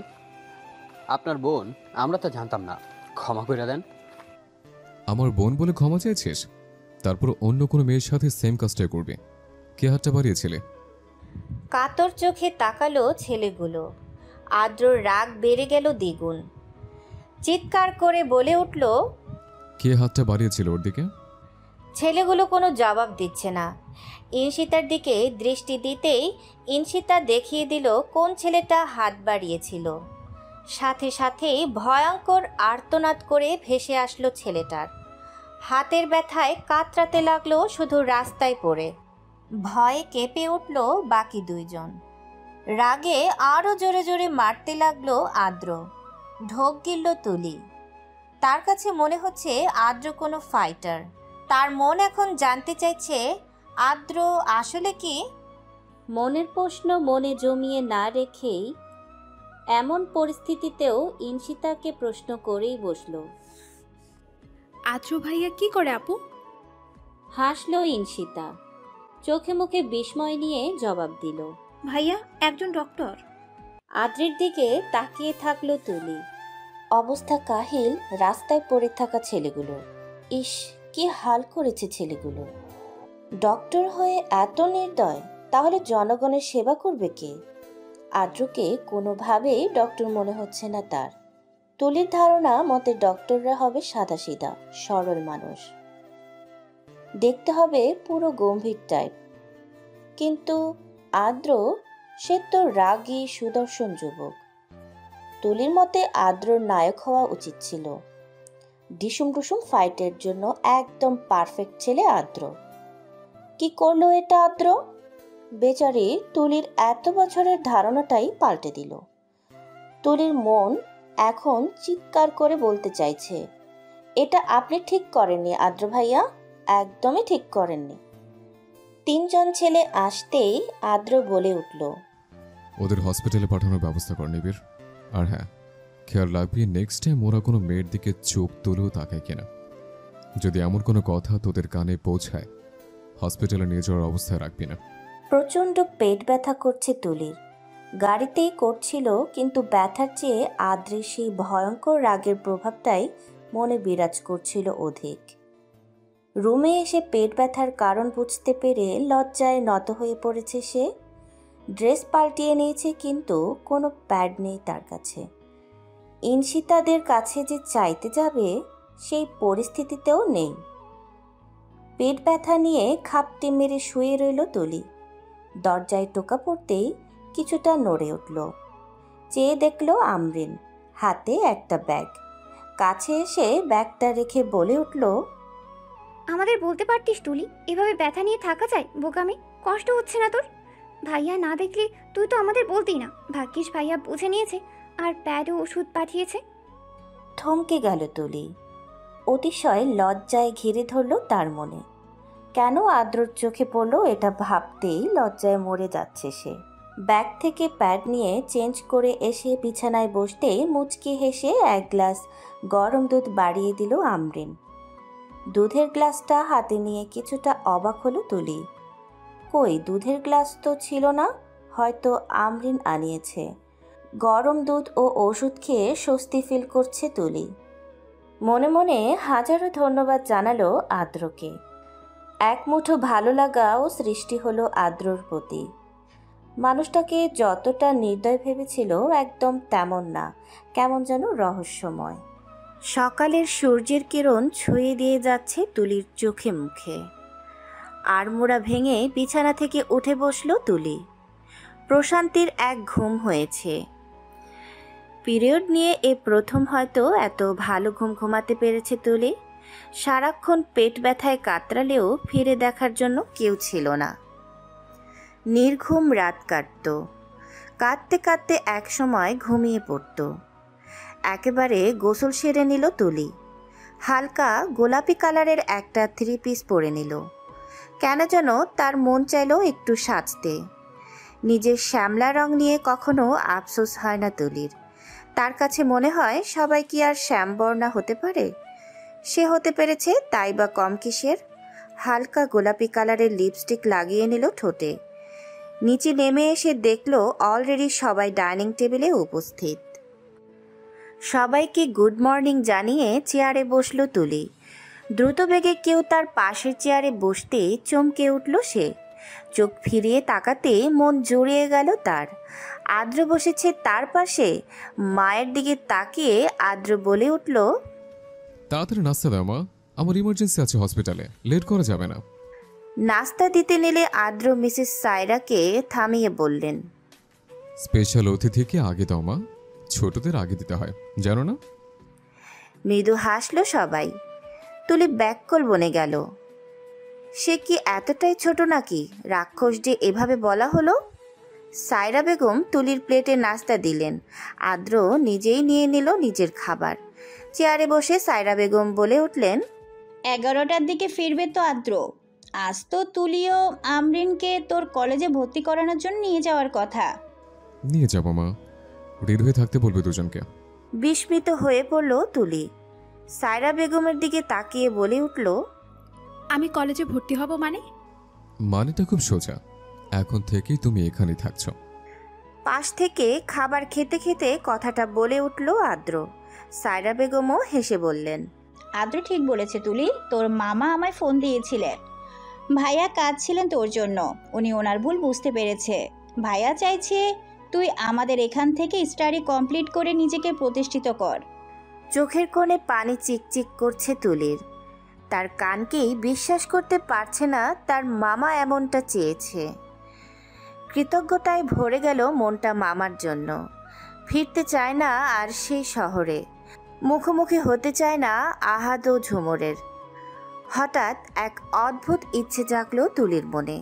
আপনার বোন আমরা তো জানতাম না, ক্ষমা করে দেন। আমার বোন বলে ক্ষমা চাইছিস? তারপর অন্য কোনো মেয়ের সাথে সেম কাজটাই করবে? কে হাতটা বাড়িয়েছিলে? কাতর চোখে তাকালো ছেলেগুলো। আদ্রর রাগ বেড়ে গেল দ্বিগুণ। চিৎকার করে বলে উঠল, কে হাতটা বাড়িয়েছিল ওর দিকে? ছেলেগুলো কোনো জবাব দিচ্ছে না। ইনশিতার দিকে দৃষ্টি দিতেই ইনশিতা দেখিয়ে দিল কোন ছেলেটা হাত বাড়িয়েছিল। সাথে সাথেই ভয়ঙ্কর আর্তনাদ করে ভেসে আসলো ছেলেটার। হাতের ব্যথায় কাতরাতে লাগলো শুধু রাস্তায় পড়ে। ভয়ে কেঁপে উঠল বাকি 2 জন। রাগে আরও জোরে জোরে মারতে লাগলো আদ্র। ঢোক গিলল তুলি। তার কাছে মনে হচ্ছে আদ্র কোনো ফাইটার। তার মন এখন জানতে চাইছে আদ্র আসলে কি। মনের প্রশ্ন মনে জমিয়ে না রেখেই এমন পরিস্থিতিতেও ইনশিতাকে প্রশ্ন করেই বসল। আদ্র ভাইয়া কি করে আপু? হাসলো ইনশিতা। চোখে মুখে বিস্ময় নিয়ে জবাব দিল, ভাইয়া একজন ডক্টর। আদ্রের দিকে তাকিয়ে থাকলো তুলি। অবস্থা কাহিল রাস্তায় পড়ে থাকা ছেলেগুলো। ইস, কি হাল করেছে ছেলেগুলো। ডক্টর হয়ে এত নির্দয়, তাহলে জনগণের সেবা করবে কে? আদ্রকে কোনোভাবেই ডক্টর মনে হচ্ছে না তার। তুলির ধারণা মতে ডক্টররা হবে সাদাসিধা সরল মানুষ, দেখতে হবে পুরো গম্ভীর টাইপ। কিন্তু আদ্র, সে তো রাগী সুদর্শন যুবক। তুলির মতে আদ্রর নায়ক হওয়া উচিত ছিল। ডিসুম ডুসুম ফাইটের জন্য একদম পারফেক্ট ছেলে আদ্র। কি করলো এটা আদ্র? বেচারি তুলির এত বছরের ধারণাটাই পাল্টে দিল। তুলির মন এখন চিৎকার করে বলতে চাইছে, এটা আপনি ঠিক করেননি আদ্র ভাইয়া, একদমই ঠিক করেননি। 3 জন ছেলে আসতেই আদ্র বলে উঠল, ওদের হসপিটালে পাঠানোর ব্যবস্থা কর নিবিড়। আর হ্যাঁ, খেয়াল রাখবি নেক্সট টাইম ওরা কোনো মেয়ের দিকে চোখ তুলেও তাকায় কিনা। যদি এমন কোনো কথা তোদের কানে পৌঁছায়, হসপিটালে নিয়ে যাওয়ার অবস্থায় রাখবি না। প্রচণ্ড পেট ব্যথা করছে তুলির। গাড়িতেই করছিল, কিন্তু ব্যথার চেয়ে আদ্রের সেই ভয়ঙ্কর রাগের প্রভাবটাই মনে বিরাজ করছিল অধিক। রুমে এসে পেট ব্যথার কারণ বুঝতে পেরে লজ্জায় নত হয়ে পড়েছে সে। ড্রেস পাল্টিয়ে নিয়েছে, কিন্তু কোনো প্যাড নেই তার কাছে। ইনশিতাদের কাছে যে চাইতে যাবে সেই পরিস্থিতিতেও নেই। পেট ব্যথা নিয়ে খাপটি মেরে শুয়ে রইল তুলি। দরজায় টোকা পড়তেই কিছুটা নড়ে উঠল। চেয়ে দেখল আমরিন, হাতে একটা ব্যাগ। কাছে এসে ব্যাগটা রেখে বলে উঠল, আমাদের বলতে পারতিস তুলি, এভাবে ব্যথা নিয়ে থাকা যায়? বোকামি, কষ্ট হচ্ছে না তোর? ভাইয়া না দেখলে তুই তো আমাদের বলতেই না। ভাগ্যিস ভাইয়া বুঝে নিয়েছে আর প্যাড ও ওষুধ পাঠিয়েছে। থমকে গেল তুলি। অতিশয় লজ্জায় ঘিরে ধরল তার মনে। কেন আদ্রর চোখে পড়ল এটা ভাবতেই লজ্জায় মরে যাচ্ছে সে। ব্যাগ থেকে প্যাড নিয়ে চেঞ্জ করে এসে বিছানায় বসতেই মুচকি হেসে 1 গ্লাস গরম দুধ বাড়িয়ে দিল আমরিন। দুধের গ্লাসটা হাতে নিয়ে কিছুটা অবাক হলো তুলি। কই, দুধের গ্লাস তো ছিল না, হয়তো আমরিন আনিয়েছে। গরম দুধ ও ওষুধ খেয়ে স্বস্তি ফিল করছে তুলি। মনে মনে হাজারো ধন্যবাদ জানালো আদ্রকে। এক মুঠো ভালো লাগাও সৃষ্টি হলো আদ্রর প্রতি। মানুষটাকে যতটা নির্দয় ভেবেছিল একদম তেমন না, কেমন যেন রহস্যময়। সকালের সূর্যের কিরণ ছুঁয়ে দিয়ে যাচ্ছে তুলির চোখে মুখে। আড়মোড়া ভেঙে বিছানা থেকে উঠে বসল তুলি। প্রশান্তির এক ঘুম হয়েছে। পিরিয়ড নিয়ে এ প্রথম হয়তো এত ভালো ঘুম ঘুমাতে পেরেছে তুলি। সারাক্ষণ পেট ব্যথায় কাতরালেও ফিরে দেখার জন্য কেউ ছিল না। নির্ঘুম রাত কাটত। কাঁদতে কাঁদতে এক সময় ঘুমিয়ে পড়ত। একেবারে গোসল সেরে নিল তুলি। হালকা গোলাপি কালারের একটা 3 পিস পরে নিল। কেন যেন তার মন চাইল একটু সাজতে। নিজের শ্যামলা রং নিয়ে কখনো আফসোস হয় না তুলির। তার কাছে মনে হয় সবাই কি আর শ্যামবর্ণা হতে পারে? সে হতে পেরেছে, তাই বা কম কিসের। হালকা গোলাপি কালারের লিপস্টিক লাগিয়ে নিল ঠোঁটে। নিচে নেমে এসে দেখল অলরেডি সবাই ডাইনিং টেবিলে উপস্থিত। সবাইকে গুড মর্নিং জানিয়ে চেয়ারে বসল তুলি। দ্রুত বেগে কেউ তার পাশের চেয়ারে বসতেই চমকে উঠল সে। চোখ ফিরিয়ে তাকাতে মন জুড়িয়ে গেল তার। আদ্র বসেছে তার পাশে। মায়ের দিকে তাকিয়ে আদ্র বলে উঠল, তাড়াতাড়ি নাস্তা দাও মা, আমার ইমার্জেন্সি আছে হসপিটালে, লেট করা যাবে না। নাস্তা দিতে নিলে আদ্র মিসেস সায়রাকে থামিয়ে বললেন, স্পেশাল অতিথিকে আগে দাও মা, ছোটদের আগে দিতে হয়, জানো না? মৃদু হাসল সবাই। তুলি ব্যাককল বনে গেল। সে কি এতটাই ছোট নাকি রাক্ষস যে এভাবে বলা হলো? সায়রা বেগম তুলির প্লেটে নাস্তা দিলেন। আদ্র নিজেই নিয়ে নিল নিজের খাবার। চেয়ারে বসে সায়রা বেগম বলে উঠলেন, 11টার দিকে ফিরবে তো আদ্র? আজ তো তুলিও আমরিনকে তোর কলেজে ভর্তি করানোর জন্য নিয়ে যাওয়ার কথা। নিয়ে যাবো মা, রেডি হয়ে থাকতে বলবে দুজনকে। বিস্মিত হয়ে পড়ল তুলি। সায়রা বেগমের দিকে তাকিয়ে বলে উঠল, আমি কলেজে ভর্তি হব মানে? মানেটা খুব সোজা, এখন থেকেই তুমি এখানেই থাকছো। পাশ থেকে খাবার খেতে খেতে কথাটা বলে উঠল আদ্র। সায়রা বেগমও হেসে বললেন, আদ্র ঠিক বলেছে তুলি, তোর মামা আমায় ফোন দিয়েছিলেন। ভাইয়া কাঁদছিলেন তোর জন্য, উনি ওনার ভুল বুঝতে পেরেছে। ভাইয়া চাইছে তুই আমাদের এখান থেকে স্টাডি কমপ্লিট করে নিজেকে প্রতিষ্ঠিত কর। চোখের কোণে পানি চিকচিক করছে তুলির। তার কানকেই বিশ্বাস করতে পারছে না তার মামা এমনটা চেয়েছে। কৃতজ্ঞতায় ভরে গেল মনটা মামার জন্য। ফিরতে চায় না আর সেই শহরে, মুখোমুখি হতে চায় না আহাদ ও ঝুমুরের। হঠাৎ এক অদ্ভুত ইচ্ছে জাগলো তুলির মনে।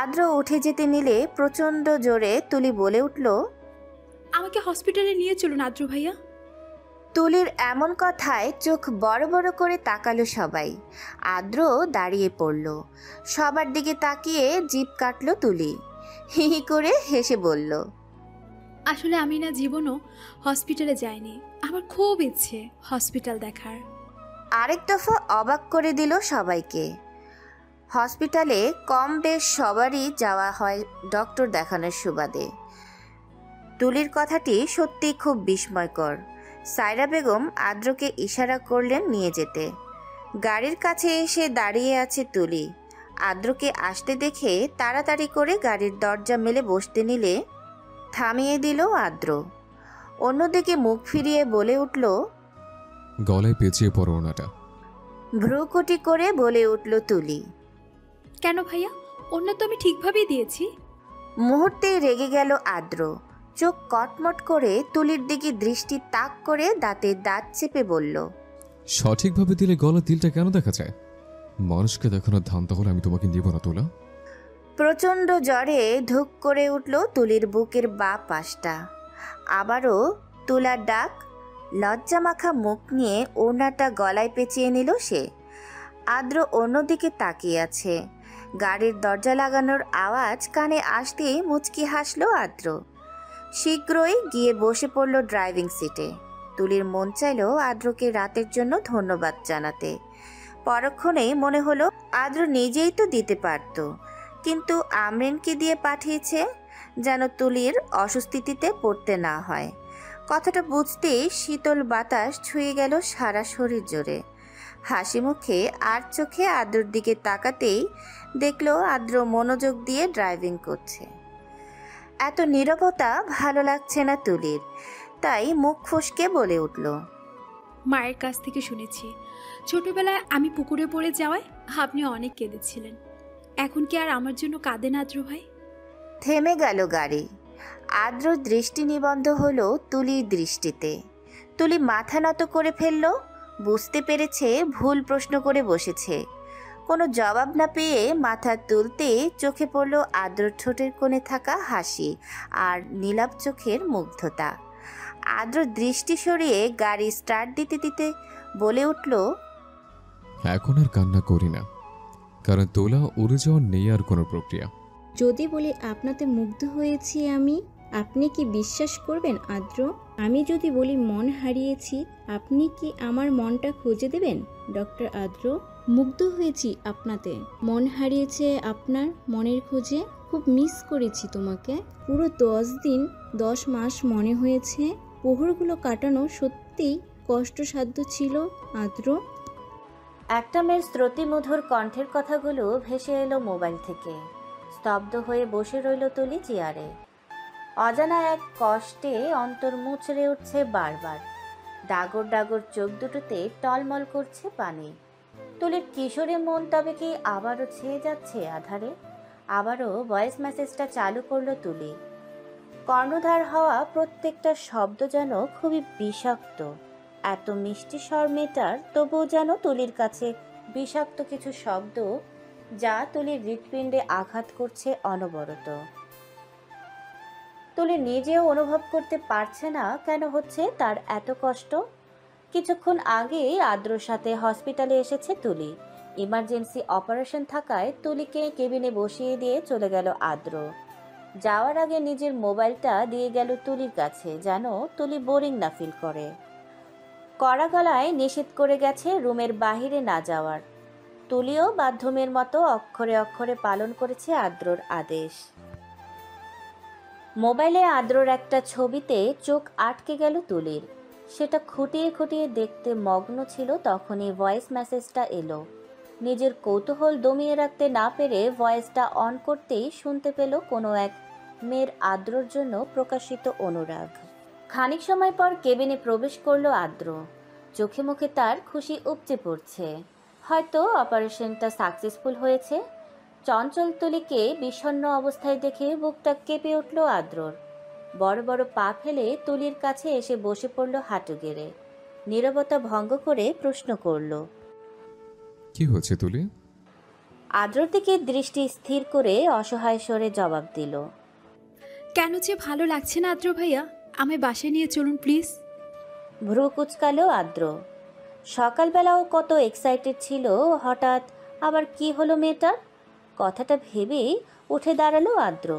আদ্র উঠে যেতে নিলে প্রচণ্ড জোরে তুলি বলে উঠল, আমাকে হসপিটালে নিয়ে চলুন আদ্র ভাইয়া। তুলির এমন কথায় চোখ বড় বড় করে তাকালো সবাই। আদ্র দাঁড়িয়ে পড়ল। সবার দিকে তাকিয়ে জিভ কাটল তুলি। হি হি করে হেসে বলল, আসলে আমি না জীবনও হসপিটালে যাইনি, আমার খুব ইচ্ছে হসপিটাল দেখার। আরেক দফা অবাক করে দিল সবাইকে। হসপিটালে কম বেশ সবারই যাওয়া হয় ডক্টর দেখানোর সুবাদে। তুলির কথাটি সত্যি খুব বিস্ময়কর। সায়রা বেগম আদ্রকে ইশারা করলেন নিয়ে যেতে। গাড়ির কাছে এসে দাঁড়িয়ে আছে তুলি। আদ্রকে আসতে দেখে তাড়াতাড়ি করে গাড়ির দরজা মেলে বসতে নিলে থামিয়ে দিল আদ্র। অন্যদিকে মুখ ফিরিয়ে বলে উঠল, গলায় পেঁচিয়ে পড়ো ওনাটা। ভ্রুকুটি করে বলে উঠল তুলি, কেন ভাইয়া, অন্য তো আমি ঠিকভাবেই দিয়েছি। মুহূর্তেই রেগে গেল আদ্র। চোখ কটমট করে তুলির দিকে দৃষ্টি তাক করে দাঁতে দাঁত চেপে বলল, সঠিকভাবে দিলে গলা তিলটা কেন দেখা যায়? মানুষকে দেখানোর ধান তাহলে আমি তোমাকে দিব না তোলা। প্রচণ্ড জ্বরে ধুক করে উঠল তুলির বুকের বা পাশটা। আবারও তুলার ডাক। লজ্জা মাখা মুখ নিয়ে ওড়নাটা গলায় পেঁচিয়ে নিল সে। আদ্র অন্যদিকে তাকিয়ে আছে। গাড়ির দরজা লাগানোর আওয়াজ কানে আসতেই মুচকি হাসল আদ্র। শীঘ্রই গিয়ে বসে পড়ল ড্রাইভিং সিটে। তুলির মন চাইল আদ্রকে রাতের জন্য ধন্যবাদ জানাতে। পরক্ষণেই মনে হলো আদ্র নিজেই তো দিতে পারত, কিন্তু আমরিনকে দিয়ে পাঠিয়েছে যেন তুলির অস্বস্তিতে পড়তে না হয়। কথাটা বুঝতেই শীতল বাতাস ছুঁয়ে গেল সারা শরীর জুড়ে। হাসি মুখে আর চোখে আদ্রর দিকে তাকাতেই দেখলো আদ্র মনোযোগ দিয়ে ড্রাইভিং করছে। এত নীরবতা ভালো লাগছে না তুলির, তাই মুখ ফসকে বলে উঠল, মায়ের কাছ থেকে শুনেছি ছোটবেলায় আমি পুকুরে পড়ে যাওয়ায় আপনি অনেক কেঁদেছিলেন। এখন কি আর আমার জন্য কাঁদেন আদ্র ভাই? থেমে গেল গাড়ি। আদ্র দৃষ্টি নিবন্ধ হলো তুলির দৃষ্টিতে। তুলি মাথা নত করে ফেলল। বুঝতে পেরেছে ভুল প্রশ্ন করে বসেছে। কোনো জবাব না পেয়ে মাথা তুলতে চোখে পড়ল আদ্র ঠোঁটের কোণে থাকা হাসি আর নীলাভ চোখের মুগ্ধতা। আদ্র দৃষ্টি সরিয়ে গাড়ি স্টার্ট দিতে দিতে বলে উঠল, এখন আর কান্না করি না, কারণ তোলা উড়ে যাওয়ার নেই আর কোনো প্রক্রিয়া। যদি বলি আপনাতে মুগ্ধ হয়েছি আমি, আপনি কি বিশ্বাস করবেন আদ্র? আমি যদি বলি মন হারিয়েছি, আপনি কি আমার মনটা খুঁজে দেবেন ডক্টর আদ্র? মুগ্ধ হয়েছি আপনাতে, মন হারিয়েছে আপনার মনের খোঁজে। খুব মিস করেছি তোমাকে। পুরো 10 দিন 10 মাস মনে হয়েছে। প্রহরগুলো কাটানো সত্যিই কষ্টসাধ্য ছিল আদ্র। একটা মেয়ের শ্রুতিমধুর কণ্ঠের কথাগুলো ভেসে এলো মোবাইল থেকে। স্তব্ধ হয়ে বসে রইল তুলি চেয়ারে। অজানা এক কষ্টে অন্তর মুচড়ে উঠছে বারবার। ডাগর ডাগর চোখ দুটোতে টলমল করছে পানি। তুলির কিশোরী মন তবে কি আবারও ছেয়ে যাচ্ছে আধারে? আবারও ভয়েস মেসেজটা চালু করলো তুলি। কর্ণধার হওয়া প্রত্যেকটা শব্দ যেন খুবই বিষাক্ত। এত মিষ্টি স্বর মেটার, তবুও যেন তুলির কাছে বিষাক্ত কিছু শব্দ, যা তুলির হৃৎপিণ্ডে আঘাত করছে অনবরত। তুলি নিজেও অনুভব করতে পারছে না কেন হচ্ছে তার এত কষ্ট। কিছুক্ষণ আগেই আদ্রর সাথে হসপিটালে এসেছে তুলি। ইমার্জেন্সি অপারেশন থাকায় তুলিকে কেবিনে বসিয়ে দিয়ে চলে গেল আদ্র। যাওয়ার আগে নিজের মোবাইলটা দিয়ে গেল তুলির কাছে, যেন তুলি বোরিং না ফিল করে। কড়া গলায় নিষেধ করে গেছে রুমের বাহিরে না যাওয়ার। তুলিও বাধ্যমের মতো অক্ষরে অক্ষরে পালন করেছে আদ্রর আদেশ। মোবাইলে আদ্রর একটা ছবিতে চোখ আটকে গেল তুলির। সেটা খুঁটিয়ে খুঁটিয়ে দেখতে মগ্ন ছিল তখনই ভয়েস মেসেজটা এলো। নিজের কৌতূহল দমিয়ে রাখতে না পেরে ভয়েসটা অন করতেই শুনতে পেল কোনো এক মেয়ের আদ্রর জন্য প্রকাশিত অনুরাগ। খানিক সময় পর কেবিনে প্রবেশ করলো আদ্র। চোখে মুখে তার খুশি উপচে পড়ছে। হয়তো অপারেশনটা সাকসেসফুল হয়েছে। চঞ্চল তুলিকে বিষণ্ণ অবস্থায় দেখে বুকটা কেঁপে উঠল আদ্রর। বড় বড় পা ফেলে তুলির কাছে এসে বসে পড়ল হাঁটু গেড়ে। নীরবতা ভঙ্গ করে প্রশ্ন করল, কি হচ্ছে তুলি? আদ্রর দিকে দৃষ্টি স্থির করে অসহায় স্বরে জবাব দিল, কেন যে ভালো লাগছে না আদ্র ভাইয়া, আমায় বাসায় নিয়ে চলুন প্লিজ। ভ্রু কুচকালো আদ্র। সকালবেলাও কত এক্সাইটেড ছিল, হঠাৎ আবার কি হলো মেয়েটার? কথাটা ভেবেই উঠে দাঁড়ালো আদ্র।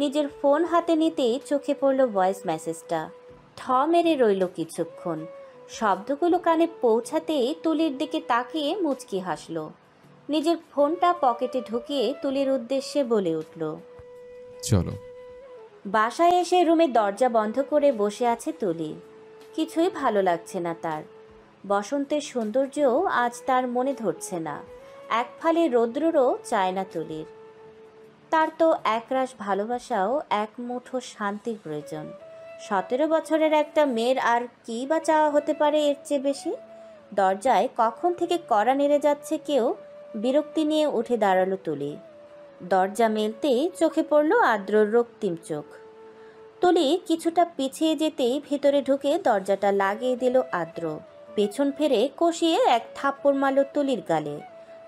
নিজের ফোন হাতে নিতেই চোখে পড়ল ভয়েস মেসেজটা। ঠ মেরে রইল কিছুক্ষণ। শব্দগুলো কানে পৌঁছাতেই তুলির দিকে তাকিয়ে মুচকি হাসল। নিজের ফোনটা পকেটে ঢুকিয়ে তুলির উদ্দেশ্যে বলে উঠল, চলো। বাসায় এসে রুমের দরজা বন্ধ করে বসে আছে তুলি। কিছুই ভালো লাগছে না তার। বসন্তের সৌন্দর্যও আজ তার মনে ধরছে না। এক ফালি রৌদ্রও চায় না তুলির। তার তো একরাশ ভালোবাসাও এক মুঠো শান্তির প্রয়োজন। 17 বছরের একটা মেয়ের আর কী বা চাওয়া হতে পারে এর চেয়ে বেশি? দরজায় কখন থেকে কড়া নেড়ে যাচ্ছে কেউ। বিরক্তি নিয়ে উঠে দাঁড়ালো তুলি। দরজা মেলতেই চোখে পড়ল আদ্রর রক্তিম চোখ। তুলি কিছুটা পিছিয়ে যেতেই ভিতরে ঢুকে দরজাটা লাগিয়ে দিল আদ্র। পেছন ফিরে কষিয়ে এক থাপ্পড় মারল তুলির গালে।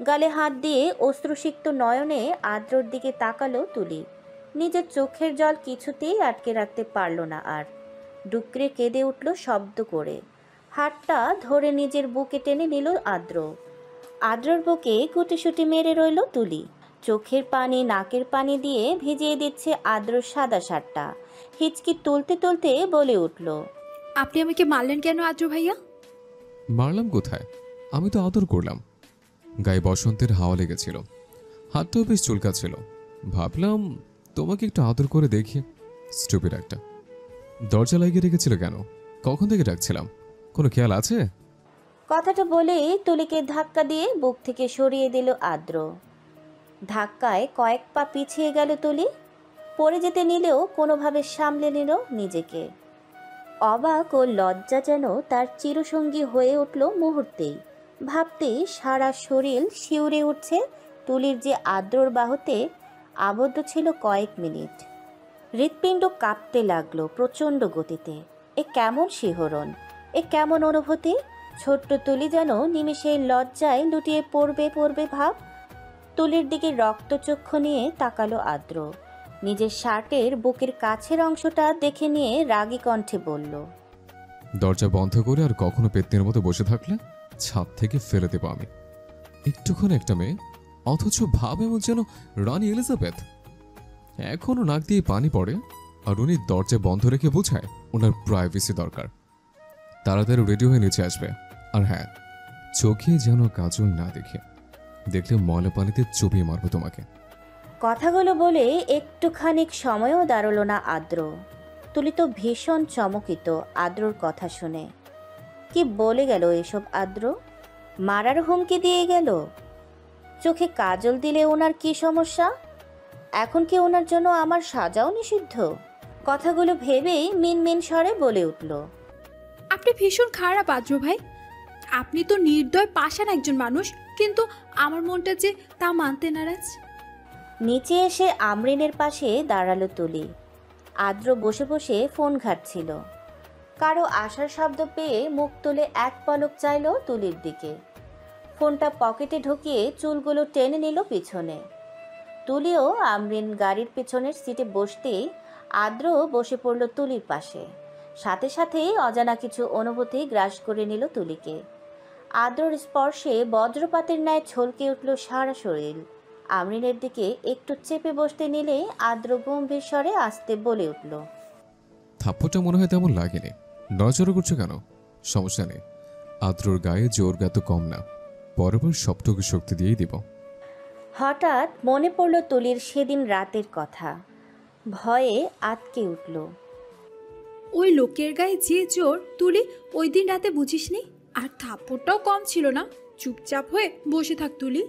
গালে হাত দিয়ে অশ্রুসিক্ত নয়নে আদ্রর দিকে তাকালো তুলি। নিজের চোখের জল কিছুতেই আটকে রাখতে পারল না আর। ডুকরে কেঁদে উঠল শব্দ করে। হাতটা ধরে নিজের বুকে টেনে নিল আদ্র। আদ্রর বুকে গুটিসুটি মেরে রইল তুলি। চোখের পানি নাকের পানি দিয়ে ভিজিয়ে দিচ্ছে আদ্রর সাদা শার্টটা। হিচকি তুলতে তুলতে বলে উঠল, আপনি আমাকে মারলেন কেন আদ্র ভাইয়া? মারলাম কোথায়? আমি তো আদর করলাম। গায়ে বসন্তের হাওয়া লেগেছিল, হাতটাও বেশ চুলকাচ্ছিল। ভাবলাম তোমাকে একটু আদর করে দেখি। স্টুপিড একটা। দরজা লাগিয়ে রেখেছিল কেন? কখন থেকে ডাকছিলাম, কোনো খেয়াল আছে? কথাটা বলেই তুলিকে ধাক্কা দিয়ে বুক থেকে সরিয়ে দিল আদ্র। ধাক্কায় কয়েক পা পিছিয়ে গেল তুলি। পড়ে যেতে নিলেও কোনোভাবে সামলে নিল নিজেকে। অবাক ও লজ্জা যেন তার চিরসঙ্গী হয়ে উঠল মুহূর্তেই। ভাবতেই সারা শরীর শিউরে উঠছে। তুলির যে আদ্রর বাহুতে আবদ্ধ ছিল কয়েক মিনিট। হৃৎপিণ্ড কাঁপতে লাগলো প্রচণ্ড গতিতে। এ কেমন শিহরণ, এ কেমন অনুভূতি! ছোট্ট তুলি যেন নিমেষে লজ্জায় লুটিয়ে পড়বে ভাব। তুলির দিকে রক্তচক্ষু নিয়ে তাকালো আদ্র। নিজের শার্টের বুকের কাছের অংশটা দেখে নিয়ে রাগী কণ্ঠে বলল, দরজা বন্ধ করে আর কখনো পেত্নির মতো বসে থাকলে ছাদ থেকে ফেলে দেবো আমি। একটুক্ষণ একটা মেয়ে, অথচ ভাব এমন যেন রানী এলিজাবেথ। এখনো নাক দিয়ে পানি পড়ে আর উনি দরজা বন্ধ রেখে বোঝায় ওনার প্রাইভেসি দরকার। তাড়াতাড়ি রেডি হয়ে নিচে আসবে। আর হ্যাঁ, চোখে যেন কাজল না দেখলে ময়লা পানিতে চুবিয়ে মারবো তোমাকে। কথাগুলো বলে একটুখানিক সময়ও দাঁড়ালো না আদ্র। তুলি তো ভীষণ চমকিত আদ্রর কথা শুনে। কি বলে গেল এসব আদ্র? মারার হুমকি দিয়ে গেল? চোখে কাজল দিলে ওনার কি সমস্যা? এখন কি ওনার জন্য আমার সাজাও নিষিদ্ধ? কথাগুলো ভেবেই মিনমিন স্বরে বলে উঠল, আপনি ভীষণ খারাপ আদ্র ভাই। আপনি তো নির্দয় পাষাণ একজন মানুষ, কিন্তু আমার মনটা যে তা মানতে নারাজ। নিচে এসে আমরিনের পাশে দাঁড়ালো তুলি। আদ্র বসে বসে ফোন ঘাঁটছিল। কারো আসার শব্দ পেয়ে মুখ তুলে এক পলক চাইল তুলির দিকে। ফোনটা পকেটে ঢুকিয়ে চুলগুলো টেনে নিল পিছনে। তুলিও আমরিন গাড়ির পিছনের সিটে বসতেই আদ্র বসে পড়ল তুলির পাশে। সাথে সাথেই অজানা কিছু অনুভূতি গ্রাস করে নিল তুলিকে। আদ্রর স্পর্শে বজ্রপাতের ন্যায় ছলকে উঠল সারা শরীর। আমরিনের দিকে একটু চেপে বসতে নিলে আদ্র গম্ভীর স্বরে আস্তে বলে উঠল, থাপ্পড়টা মনে হয় তেমন লাগেনি। নড়াচড়া করছো কেন? সমস্যা নেই, আদ্রর গায়ে জোর এত কম না, পরবার সবটুকু শক্তি দিয়েই দিব। হঠাৎ মনে পড়ল তুলির সেদিন রাতের কথা। ভয়ে আটকে উঠল। ওই লোকের গায়ে যে জোর তুলি, ওই দিন রাতে বুঝিসনি? আর থাপ্পড়টাও কম ছিল না। চুপচাপ হয়ে বসে থাক তুলি।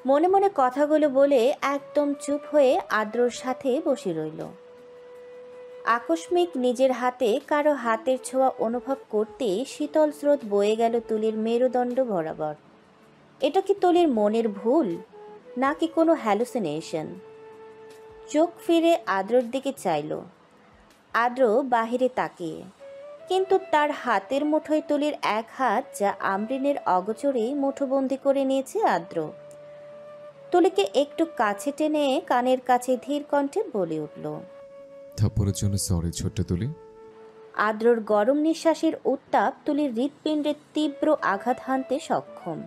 মনে মনে কথাগুলো বলে একদম চুপ হয়ে আদ্রর সাথে বসে রইল। আকস্মিক নিজের হাতে কারো হাতের ছোঁয়া অনুভব করতে শীতল স্রোত বয়ে গেল তুলির মেরুদণ্ড বরাবর। এটা কি তুলির মনের ভুল, নাকি কোনো হ্যালুসিনেশন? চোখ ফিরে আদ্রর দিকে চাইল। আদ্র বাহিরে তাকিয়ে, কিন্তু তার হাতের মুঠোয় তুলির এক হাত, যা আমরিনের অগোচরে মুঠোবন্দি করে নিয়েছে আদ্র। তুলিকে একটু কাছে টেনে কানের কাছে ধীর কণ্ঠে বলে উঠল, থাপ্পড়ের জন্য সরি ছোট্ট তুলি। আদ্রর গরম নিঃশ্বাসের উত্তাপ তুলির হৃৎপিণ্ডে তীব্র আঘাত হানতে সক্ষম।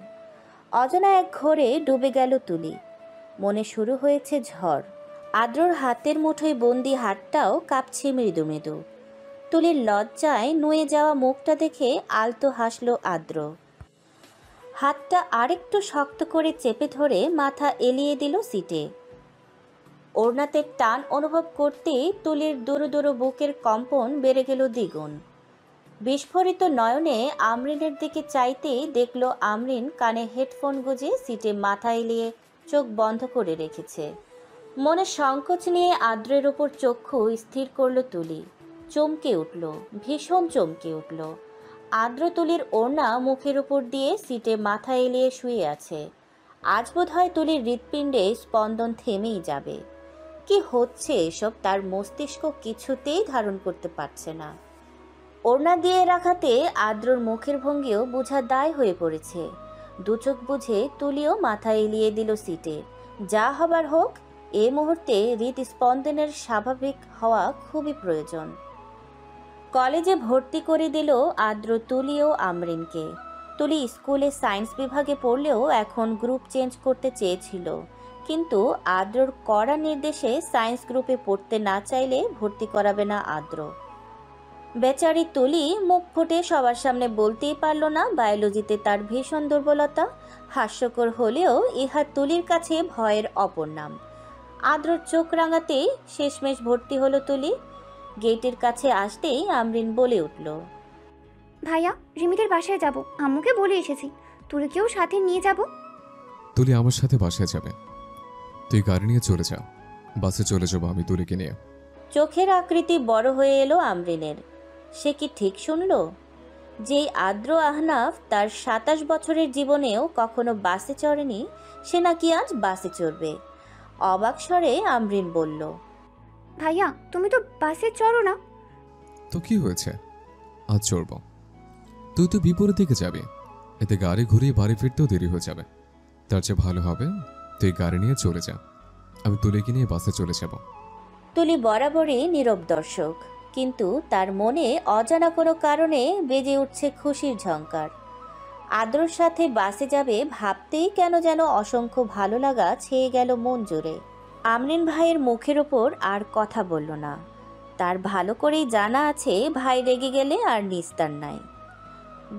অজানা এক ঘোরে ডুবে গেল তুলি। মনে শুরু হয়েছে ঝড়। আদ্রর হাতের মুঠোয় বন্দি হাতটাও কাঁপছে মৃদু মৃদু। তুলির লজ্জায় নুয়ে যাওয়া মুখটা দেখে আলতো হাসল আদ্র। হাতটা আরেকটু শক্ত করে চেপে ধরে মাথা এলিয়ে দিল সিটে। ওড়নাতে টান অনুভব করতে তুলির দোরো দোরো বুকের কম্পন বেড়ে গেল দ্বিগুণ। বিস্ফোরিত নয়নে আমরিনের দিকে চাইতেই দেখল আমরিন কানে হেডফোন গুঁজে সিটে মাথা এলিয়ে চোখ বন্ধ করে রেখেছে। মনে সংকোচ নিয়ে আদ্রের ওপর চক্ষু স্থির করল তুলি। চমকে উঠল, ভীষণ চমকে উঠল। আদ্র তুলির ওড়না মুখের উপর দিয়ে সিটে মাথা এলিয়ে শুয়ে আছে। আজ বোধহয় তুলির হৃৎপিণ্ডে স্পন্দন থেমেই যাবে। কি হচ্ছে এসব তার মস্তিষ্ক কিছুতেই ধারণ করতে পারছে না। ওড়না দিয়ে রাখাতে আদ্রর মুখের ভঙ্গিও বোঝা দায় হয়ে পড়েছে। দুচোখ বুঝে তুলিও মাথা এলিয়ে দিল সিটে। যা হবার হোক, এ মুহূর্তে হৃদস্পন্দনের স্বাভাবিক হওয়া খুবই প্রয়োজন। কলেজে ভর্তি করে দিল আদ্র তুলি ও আমরিনকে। তুলি স্কুলে সায়েন্স বিভাগে পড়লেও এখন গ্রুপ চেঞ্জ করতে চেয়েছিল, কিন্তু আদ্রর কড়া নির্দেশে সায়েন্স গ্রুপে পড়তে না চাইলে ভর্তি করাবে না আদ্র। বেচারি তুলি মুখ ফুটে সবার সামনে বলতেই পারল না বায়োলজিতে তার ভীষণ দুর্বলতা। হাস্যকর হলেও ইহা তুলির কাছে ভয়ের অপর নাম। আদ্রর চোখ রাঙাতেই শেষমেশ ভর্তি হলো তুলি। গেটের কাছে আসতেই আমরিন বলে উঠল, ভাইয়া, রিমিদের বাসায় যাব, আম্মুকে বলে এসেছি, তুলিকেও সাথে নিয়ে যাব। তুলি আমার সাথে বাসায় যাবে। তুই গাড়ি নিয়ে চলে যা, বাসে চলে যাবো আমি তুলিকে নিয়ে। চোখের আকৃতি বড় হয়ে এলো আমরিনের। সে কি ঠিক শুনল? যেই আদ্র আহনাফ তার 27 বছরের জীবনেও কখনো বাসে চড়েনি, সে নাকি আজ বাসে চড়বে। অবাক স্বরে আমরিন বলল, ভাইয়া, তুমি তো বাসে চড়ো না। তো কি হয়েছে, আজ চড়ব। তুই তো বিপরীত দিকে যাবি, এতে গাড়ি ঘুরিয়ে বাড়ি ফিরতেও দেরি হয়ে যাবে। তার চেয়ে ভালো হবে তুই গাড়ি নিয়ে চলে যা, আমি তুলিকে নিয়ে বাসে চলে যাব। তুলি বরাবরই নীরব দর্শক, কিন্তু তার মনে অজানা কোনো কারণে বেজে উঠছে খুশির ঝংকার। আদ্রর সাথে বাসে যাবে ভাবতেই কেন যেন অসংখ্য ভালো লাগা ছেয়ে গেল মন জুড়ে। আমরিন ভাইয়ের মুখের ওপর আর কথা বলল না। তার ভালো করেই জানা আছে ভাই রেগে গেলে আর নিস্তার নাই।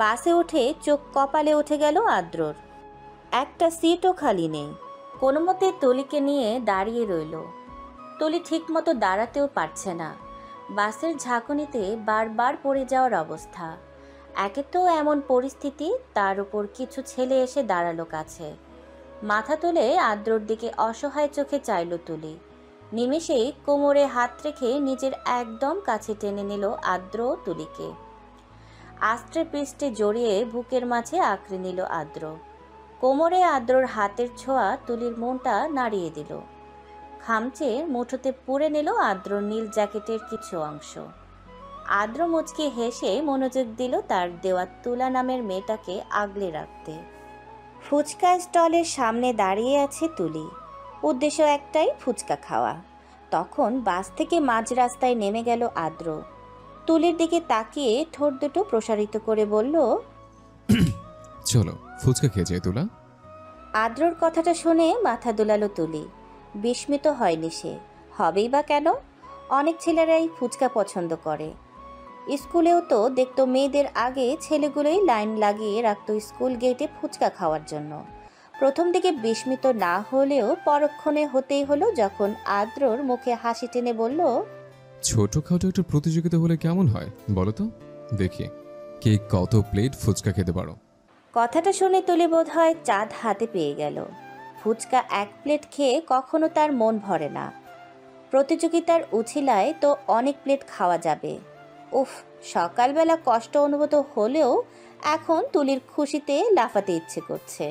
বাসে উঠে চোখ কপালে উঠে গেল আদ্রর। একটা সিটও খালি নেই। কোনো মতে তুলিকে নিয়ে দাঁড়িয়ে রইল। তুলি ঠিকমতো দাঁড়াতেও পারছে না। বাসের ঝাঁকুনিতে বারবার পড়ে যাওয়ার অবস্থা। একে তো এমন পরিস্থিতি, তার উপর কিছু ছেলে এসে দাঁড়ালো কাছে। মাথা তুলে আদ্রর দিকে অসহায় চোখে চাইল তুলি। নিমেষেই কোমরে হাত রেখে নিজের একদম কাছে টেনে নিল আদ্র তুলিকে। আস্ত্রে পৃষ্ঠে জড়িয়ে বুকের মাঝে আঁকড়ে নিল আদ্র। কোমরে আদ্রর হাতের ছোঁয়া তুলির মনটা নাড়িয়ে দিল। খামচে মুঠোতে পুরে নিল আদ্রর নীল জ্যাকেটের কিছু অংশ। আদ্র মুচকে হেসে মনোযোগ দিল তার দেওয়া তুলা নামের মেয়েটাকে আগলে রাখতে। ফুচকা স্টলের সামনে দাঁড়িয়ে আছে তুলি। উদ্দেশ্য একটাই, ফুচকা খাওয়া। তখন বাস থেকে মাঝ রাস্তায় নেমে গেল আদ্র। তুলির দিকে তাকিয়ে ঠোঁট দুটো প্রসারিত করে বলল, চলো ফুচকা খেয়ে যাই তুলা। আদ্রর কথাটা শুনে মাথা দোলালো তুলি। বিস্মিত হয়নি সে, হবেই বা কেন? অনেক ছেলেরাই ফুচকা পছন্দ করে। স্কুলেও তো দেখতো মেয়েদের আগে ছেলেগুলোই লাইন লাগিয়ে রাখতো স্কুল গেটে ফুচকা খাওয়ার জন্য। প্রথম দিকে বিস্মিত না হলেও পরক্ষণে হতেই হলো যখন আদ্রর মুখে হাসি টেনে বলল, ছোটখাটো একটা প্রতিযোগিতা হলে কেমন হয় বলো তো, দেখি কে কত প্লেট ফুচকা খেতে পারো। কথাটা শুনে তুলি বোধ হয় চাঁদ হাতে পেয়ে গেল। ফুচকা 1 প্লেট খেয়ে কখনো তার মন ভরে না, প্রতিযোগিতার উছিলায় তো অনেক প্লেট খাওয়া যাবে। উফ, সকালবেলা কষ্ট অনুভূত হলেও এখন তুলির খুশিতে লাফাতে ইচ্ছে করছে।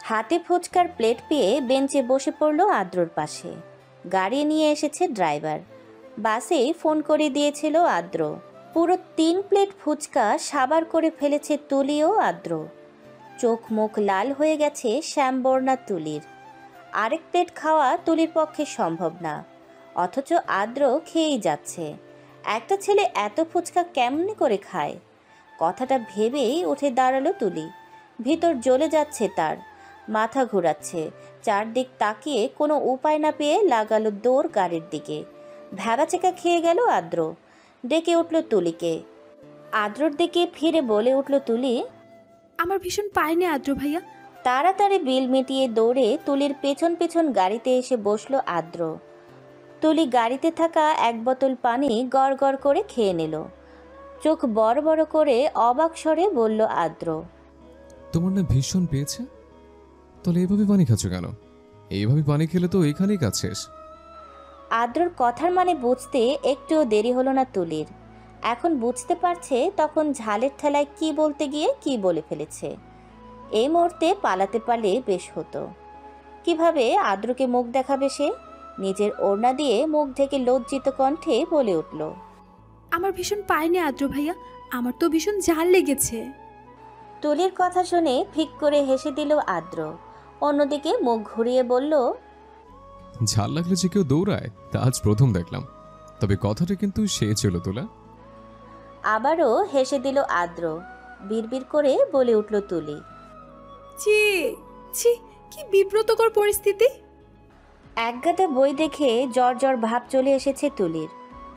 হাতে ফুচকার প্লেট পেয়ে বেঞ্চে বসে পড়ল আদ্রর পাশে। গাড়ি নিয়ে এসেছে ড্রাইভার, বাসে ফোন করে দিয়েছিল আদ্র। পুরো 3 প্লেট ফুচকা সাবার করে ফেলেছে তুলি ও আদ্র। চোখ মুখ লাল হয়ে গেছে শ্যামবর্ণা তুলির। আরেক প্লেট খাওয়া তুলির পক্ষে সম্ভব না, অথচ আদ্র খেয়েই যাচ্ছে। একটা ছেলে এত ফুচকা কেমনে করে খায়? কথাটা ভেবেই উঠে দাঁড়ালো তুলি। ভিতর জ্বলে যাচ্ছে তার, মাথা ঘোরাচ্ছে। চারদিক তাকিয়ে কোনো উপায় না পেয়ে লাগালো দৌড় গাড়ির দিকে। ভ্যাবাচেকা খেয়ে গেল আদ্র। ডেকে উঠল তুলিকে। আদ্রর দিকে ফিরে বলে উঠল তুলি, আমার ভীষণ পায়নি আদ্র ভাইয়া। তাড়াতাড়ি বিল মিটিয়ে দৌড়ে তুলির পেছন পেছন গাড়িতে এসে বসলো আদ্র। তুলি গাড়িতে থাকা 1 বোতল পানি গড় গড় করে খেয়ে নিল। চোখ বড় বড় করে অবাক স্বরে বলল আদ্র, তোমার না ভীষণ পেয়েছে? তাহলে এইভাবে পানি খাচ্ছ কেন? এইভাবে পানি খেলে তো এখানেই কাজ শেষ। আদ্রর কথার মানে বুঝতে একটুও দেরি হলো না তুলির। এখন বুঝতে পারছে তখন ঝালের ঠেলায় কি বলতে গিয়ে কি বলে ফেলেছে। এই মুহূর্তে পালাতে পারলে বেশ হতো। কিভাবে আদ্রকে মুখ দেখাবে সে? নিজের ওড়না দিয়ে মুখ ঢেকে লজ্জিত কণ্ঠে বলে উঠল, আমার ভীষণ পায়নি আদ্র ভাইয়া, আমার তো ভীষণ ঝাল লেগেছে। তুলির কথা শুনে ফিক করে হেসে দিল আদ্র। অন্যদিকে মুখ ঘুরিয়ে বলল, ঝাল লাগলে যে কেউ দৌড়ায় তা আজ প্রথম দেখলাম, তবে কথাটা কিন্তু সে ছিল তোলা। আবারও হেসে দিল আদ্র। বিড়বিড় করে বলে উঠল তুলি, ছি ছি, কি বিব্রতকর পরিস্থিতি। একগাদা বই দেখে জ্বর জ্বর ভাব চলে এসেছে তুলির।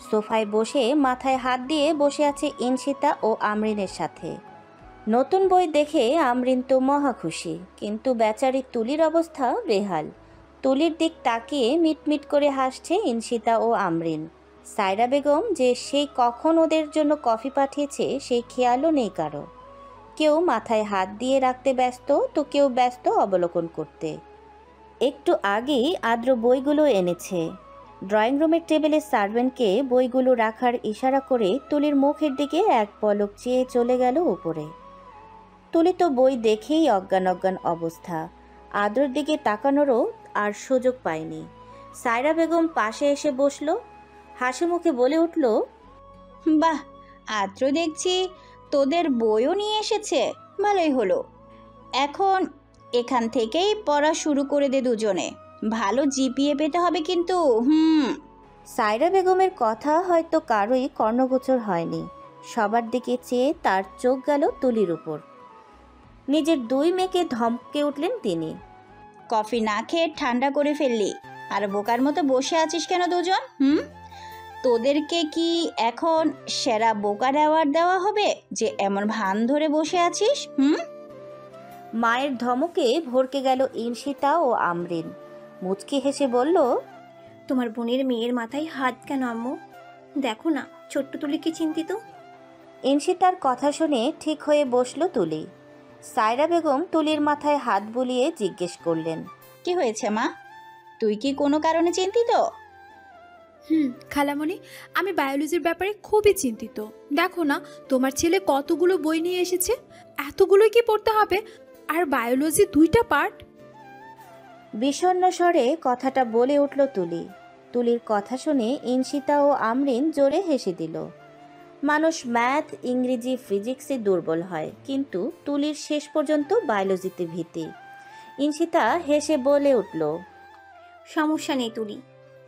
সোফায় বসে মাথায় হাত দিয়ে বসে আছে ইনশিতা ও আমরিনের সাথে। নতুন বই দেখে আমরিন তো মহা খুশি, কিন্তু বেচারি তুলির অবস্থা বেহাল। তুলির দিক তাকিয়ে মিটমিট করে হাসছে ইনশিতা ও আমরিন। সায়রা বেগম যে সেই কখন ওদের জন্য কফি পাঠিয়েছে সেই খেয়ালও নেই কারো। কেউ মাথায় হাত দিয়ে রাখতে ব্যস্ত, তো কেউ ব্যস্ত অবলোকন করতে। একটু আগেই আদ্র বইগুলো এনেছে। ড্রয়িং রুমের টেবিলে সার্ভেন্টকে বইগুলো রাখার ইশারা করে তুলির মুখের দিকে এক পলক চেয়ে চলে গেল উপরে। তুলি তো বই দেখেই অজ্ঞান অজ্ঞান অবস্থা। আদ্রর দিকে তাকানোরও আর সুযোগ পায়নি। সায়রা বেগম পাশে এসে বসলো, হাসি মুখে বলে উঠল, বাহ, আদ্র দেখছি তোদের বইও নিয়ে এসেছে, ভালোই হলো। এখন এখান থেকেই পড়া শুরু করে দে দুজনে। ভালো জিপিএ পেতে হবে কিন্তু। সায়রা বেগমের কথা হয়তো কারোই কর্ণগোচর হয়নি। সবার দিকে চেয়ে তার চোখ গেল তুলির উপর। নিজের 2 মেয়েকে ধমকে উঠলেন তিনি। কফি না খেয়ে ঠান্ডা করে ফেললি, আর বোকার মতো বসে আছিস কেন দুজন? তোদেরকে কি এখন সেরা বোকার অ্যাওয়ার্ড দেওয়া হবে যে এমন ভান ধরে বসে আছিস? মায়ের ধমকে ভরকে গেল ইনশিতা ও আমরিন। মুচকি হেসে বলল, তোমার বোনের মেয়ের মাথায় হাত কেন আম্মু? দেখো না ছোট্ট তুলি কি চিন্তিত। ইনশিতার কথা শুনে ঠিক হয়ে বসল তুলি। সায়রা বেগম তুলির মাথায় হাত বুলিয়ে জিজ্ঞেস করলেন, কি হয়েছে মা? তুই কি কোনো কারণে চিন্তিত? খালামণি, আমি বায়োলজির ব্যাপারে খুবই চিন্তিত। দেখো না তোমার ছেলে কতগুলো বই নিয়ে এসেছে, এতগুলো কি পড়তে হবে? আর বায়োলজি 2টা পার্ট। বিষণ্ণ স্বরে কথাটা বলে উঠল তুলি। তুলির কথা শুনে ইনশিতা ও আমরিন জোরে হেসে দিল। মানুষ ম্যাথ, ইংরেজি, ফিজিক্সে দুর্বল হয়, কিন্তু তুলির শেষ পর্যন্ত বায়োলজিতে ভীতি। ইনশিতা হেসে বলে উঠল, সমস্যা নেই তুলি,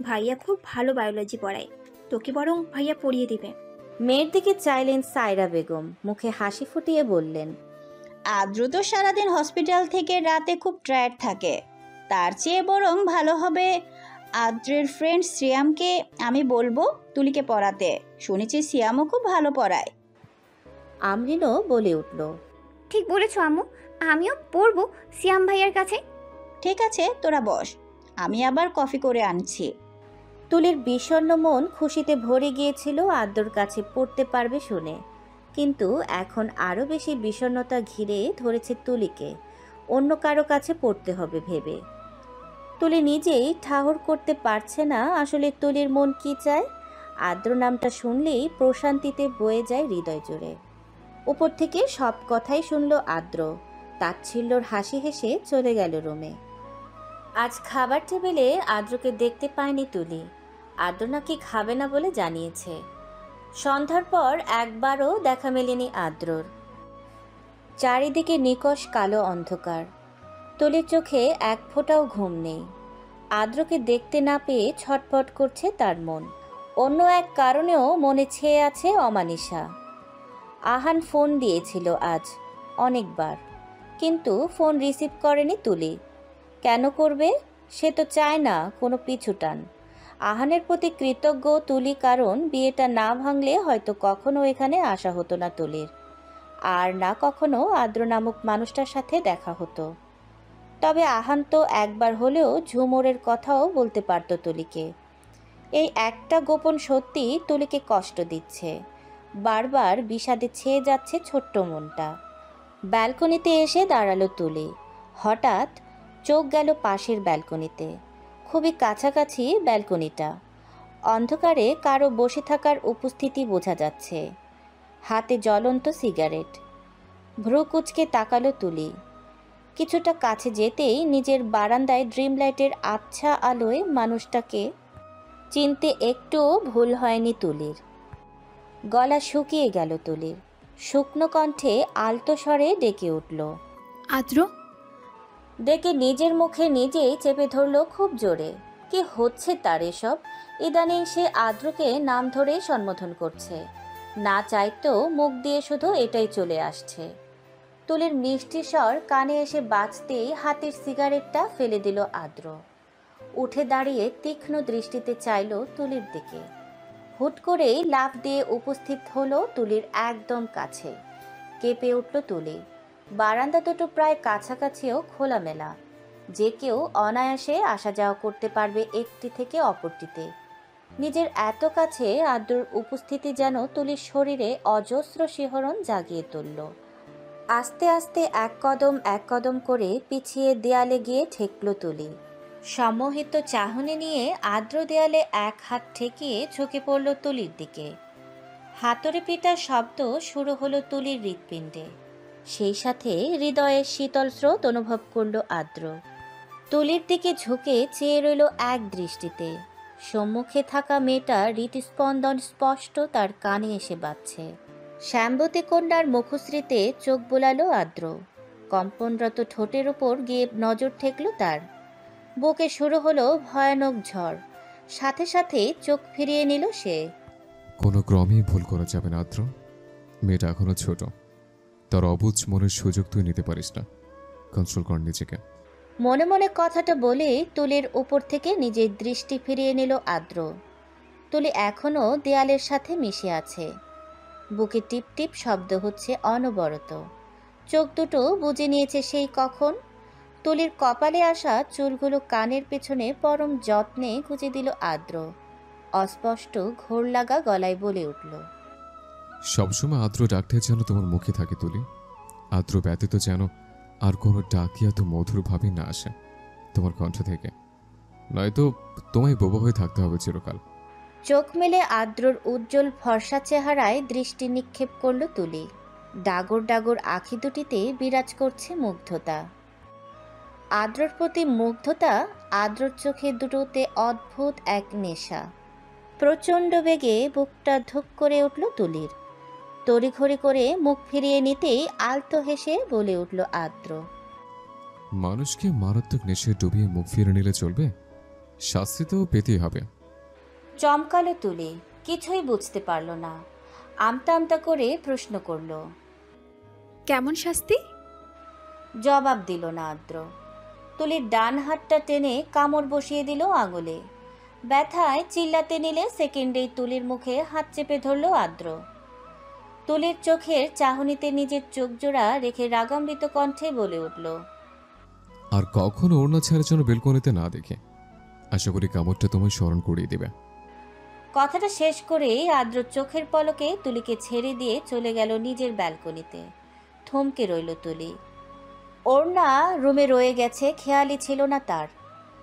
ভাইয়া খুব ভালো বায়োলজি পড়ায়, তোকে বরং ভাইয়া পড়িয়ে দিবে। মেয়ের দিকে চাইলেন সায়রা বেগম, মুখে হাসি ফুটিয়ে বললেন, আদ্র তো সারাদিন হসপিটাল থেকে রাতে খুব টায়ার্ড থাকে, তার চেয়ে বরং ভালো হবে আদ্রের ফ্রেন্ড সিয়ামকে আমি বলবো তুলিকে পড়াতে। শুনেছি সিয়ামও খুব ভালো পড়ায়। আমরিনও বলে উঠল, ঠিক বলেছ আম্মু, আমিও পড়বো সিয়াম ভাইয়ার কাছে। ঠিক আছে, তোরা বস, আমি আবার কফি করে আনছি। তুলির বিষণ্ণ মন খুশিতে ভরে গিয়েছিল আদ্রর কাছে পড়তে পারবে শুনে, কিন্তু এখন আরও বেশি বিষণ্ণতা ঘিরে ধরেছে তুলিকে অন্য কারো কাছে পড়তে হবে ভেবে। তুলি নিজেই ঠাহর করতে পারছে না আসলে তুলির মন কি চায়। আদ্র নামটা শুনলেই প্রশান্তিতে বয়ে যায় হৃদয় জুড়ে। উপর থেকে সব কথাই শুনল আদ্র, তাচ্ছিল্যর হাসি হেসে চলে গেল রুমে। আজ খাবার টেবিলে আদ্রকে দেখতে পায়নি তুলি। আদ্র নাকি খাবে না বলে জানিয়েছে। সন্ধ্যার পর একবারও দেখা মেলেনি আদ্রর। চারিদিকে নিকষ কালো অন্ধকার। তুলির চোখে এক ফোঁটাও ঘুম নেই। আদ্রকে দেখতে না পেয়ে ছটফট করছে তার মন। অন্য এক কারণেও মনে ছেয়ে আছে অমানিসা। আহান ফোন দিয়েছিল আজ অনেকবার, কিন্তু ফোন রিসিভ করেনি তুলি। কেন করবে? সে তো চায় না কোনো পিছুটান। আহানের প্রতি কৃতজ্ঞ তুলি, কারণ বিয়েটা না ভাঙলে হয়তো কখনো এখানে আসা হতো না তুলির, আর না কখনো আদ্র নামক মানুষটার সাথে দেখা হতো। তবে আহান তো একবার হলেও ঝুমুরের কথাও বলতে পারত তুলিকে। এই একটা গোপন সত্যি তুলিকে কষ্ট দিচ্ছে। বারবার বিষাদে ছেয়ে যাচ্ছে ছোট্ট মনটা। ব্যালকনিতে এসে দাঁড়ালো তুলি। হঠাৎ চোখ গেল পাশের ব্যালকনিতে। খুবই কাছাকাছি ব্যালকনিটা। অন্ধকারে কারো বসে থাকার উপস্থিতি বোঝা যাচ্ছে। হাতে জ্বলন্ত সিগারেট। ভ্রু কুঁচকে তাকালো তুলি। কিছুটা কাছে যেতেই নিজের বারান্দায় ড্রিম লাইটের আবছা আলোয় মানুষটাকে চিনতে একটুও ভুল হয়নি তুলির। গলা শুকিয়ে গেল তুলির। শুকনো কণ্ঠে আলতো স্বরে ডেকে উঠল, আদ্র। ডেকে নিজের মুখে নিজেই চেপে ধরল খুব জোরে। কি হচ্ছে তার এসব? ইদানিং সে আদ্রকে নাম ধরে সম্বোধন করছে, না চাইতেও মুখ দিয়ে শুধু এটাই চলে আসছে। তুলির মিষ্টি স্বর কানে এসে বাজতেই হাতের সিগারেটটা ফেলে দিল আদ্র। উঠে দাঁড়িয়ে তীক্ষ্ণ দৃষ্টিতে চাইল তুলির দিকে। হুট করেই লাফ দিয়ে উপস্থিত হলো তুলির একদম কাছে। কেঁপে উঠল তুলি। বারান্দা দুটো প্রায় কাছাকাছিও খোলামেলা, যে কেউ অনায়াসে আসা যাওয়া করতে পারবে একটি থেকে অপরটিতে। নিজের এত কাছে আদ্রর উপস্থিতি যেন তুলির শরীরে অজস্র শিহরণ জাগিয়ে তুলল। আস্তে আস্তে এক কদম করে পিছিয়ে দেয়ালে গিয়ে ঠেকল তুলি। সম্মোহিত চাহনি নিয়ে আদ্র দেয়ালে এক হাত ঠেকিয়ে ঝুঁকে পড়ল তুলির দিকে। হাতুড়ে পিটার শব্দ শুরু হলো তুলির হৃৎপিণ্ডে। সেই সাথে হৃদয়ের শীতল স্রোত অনুভব করল আদ্র। তুলির দিকে ঝুঁকে চেয়ে রইল এক দৃষ্টিতে। সম্মুখে থাকা মেয়েটার হৃৎস্পন্দন স্পষ্ট তার কানে এসে বাজছে। শ্যামবতী কন্যার মুখশ্রীতে চোখ বোলালো আদ্র। কম্পনরত ঠোঁটের উপর গিয়ে নজর ঠেকল তার। বুকে শুরু হলো ভয়ানক ঝড়। সাথে সাথে চোখ ফিরিয়ে নিল সে। কোনো ক্রমেই ভুল করা যাবে না আদ্র। মেয়েটা এখনো ছোট, তার অবুঝ মনের সুযোগ তুই নিতে পারিস না। কন্ট্রোল কর নিজেকে। মনে মনে কথাটা বলে তুলির উপর থেকে নিজের দৃষ্টি ফিরিয়ে নিল আদ্র। তুলি এখনো দেয়ালের সাথে মিশে আছে। বুকে টিপ টিপ শব্দ হচ্ছে অনবরত। চোখ দুটো বুজে নিয়েছে সেই কখন। তুলির কপালে আসা চুলগুলো কানের পেছনে পরম যত্নে গুজে দিল আদ্র। অস্পষ্ট ঘোর লাগা গলায় বলে উঠল, সবসময় আদ্র ডাকটা যেন তোমার মুখে থাকে তুলি। আদ্র ব্যতীত যেন আর কোনো ডাকি এত মধুরভাবে না আসে তোমার কণ্ঠ থেকে, নয়তো তোমায় বোবা হয়ে থাকতে হবে চিরকাল। চোখ মেলে আদ্রর উজ্জ্বল ফর্সা চেহারায় দৃষ্টি নিক্ষেপ করল তুলি। ডাগর ডাগর আঁখি দুটিতে বিরাজ করছে মুগ্ধতা। আদ্রর প্রতি মুগ্ধতা, আদ্রর চোখে দুটোতে অদ্ভুত এক নেশা। প্রচণ্ড বেগে বুকটা ধুক করে উঠল তুলির। তড়িঘড়ি করে মুখ ফিরিয়ে নিতেই আলতো হেসে বলে উঠল আদ্র, মানুষকে মারাত্মক নেশে ডুবিয়ে মুখ ফিরে নিলে চলবে? শাস্তি তো পেতেই হবে। চমকালো তুলি। কিছুই বুঝতে পারল না। আমতা আমতা করে প্রশ্ন করল, কেমন শাস্তি? জবাব দিল না আদ্র। তুলির ডান হাতটা টেনে কামড় বসিয়ে দিল আঙুলে। ব্যথায় চিল্লাতে নিলে সেকেন্ডেই তুলির মুখে হাত চেপে ধরল আদ্র। তুলির চোখের চাহনিতে নিজের চোখ জোড়া রেখে রাগান্বিত কণ্ঠে বলে উঠল, আর কখনো ওড়না ছেড়ে যেন বেলকনিতে না দেখে। আশা করি কামড়টা তোমায় স্মরণ করিয়ে দেবে। কথাটা শেষ করেই আদ্র চোখের পলকে তুলিকে ছেড়ে দিয়ে চলে গেল নিজের ব্যালকনিতে। থমকে রইল তুলি। ওড়না রুমে রয়ে গেছে খেয়ালই ছিল না তার।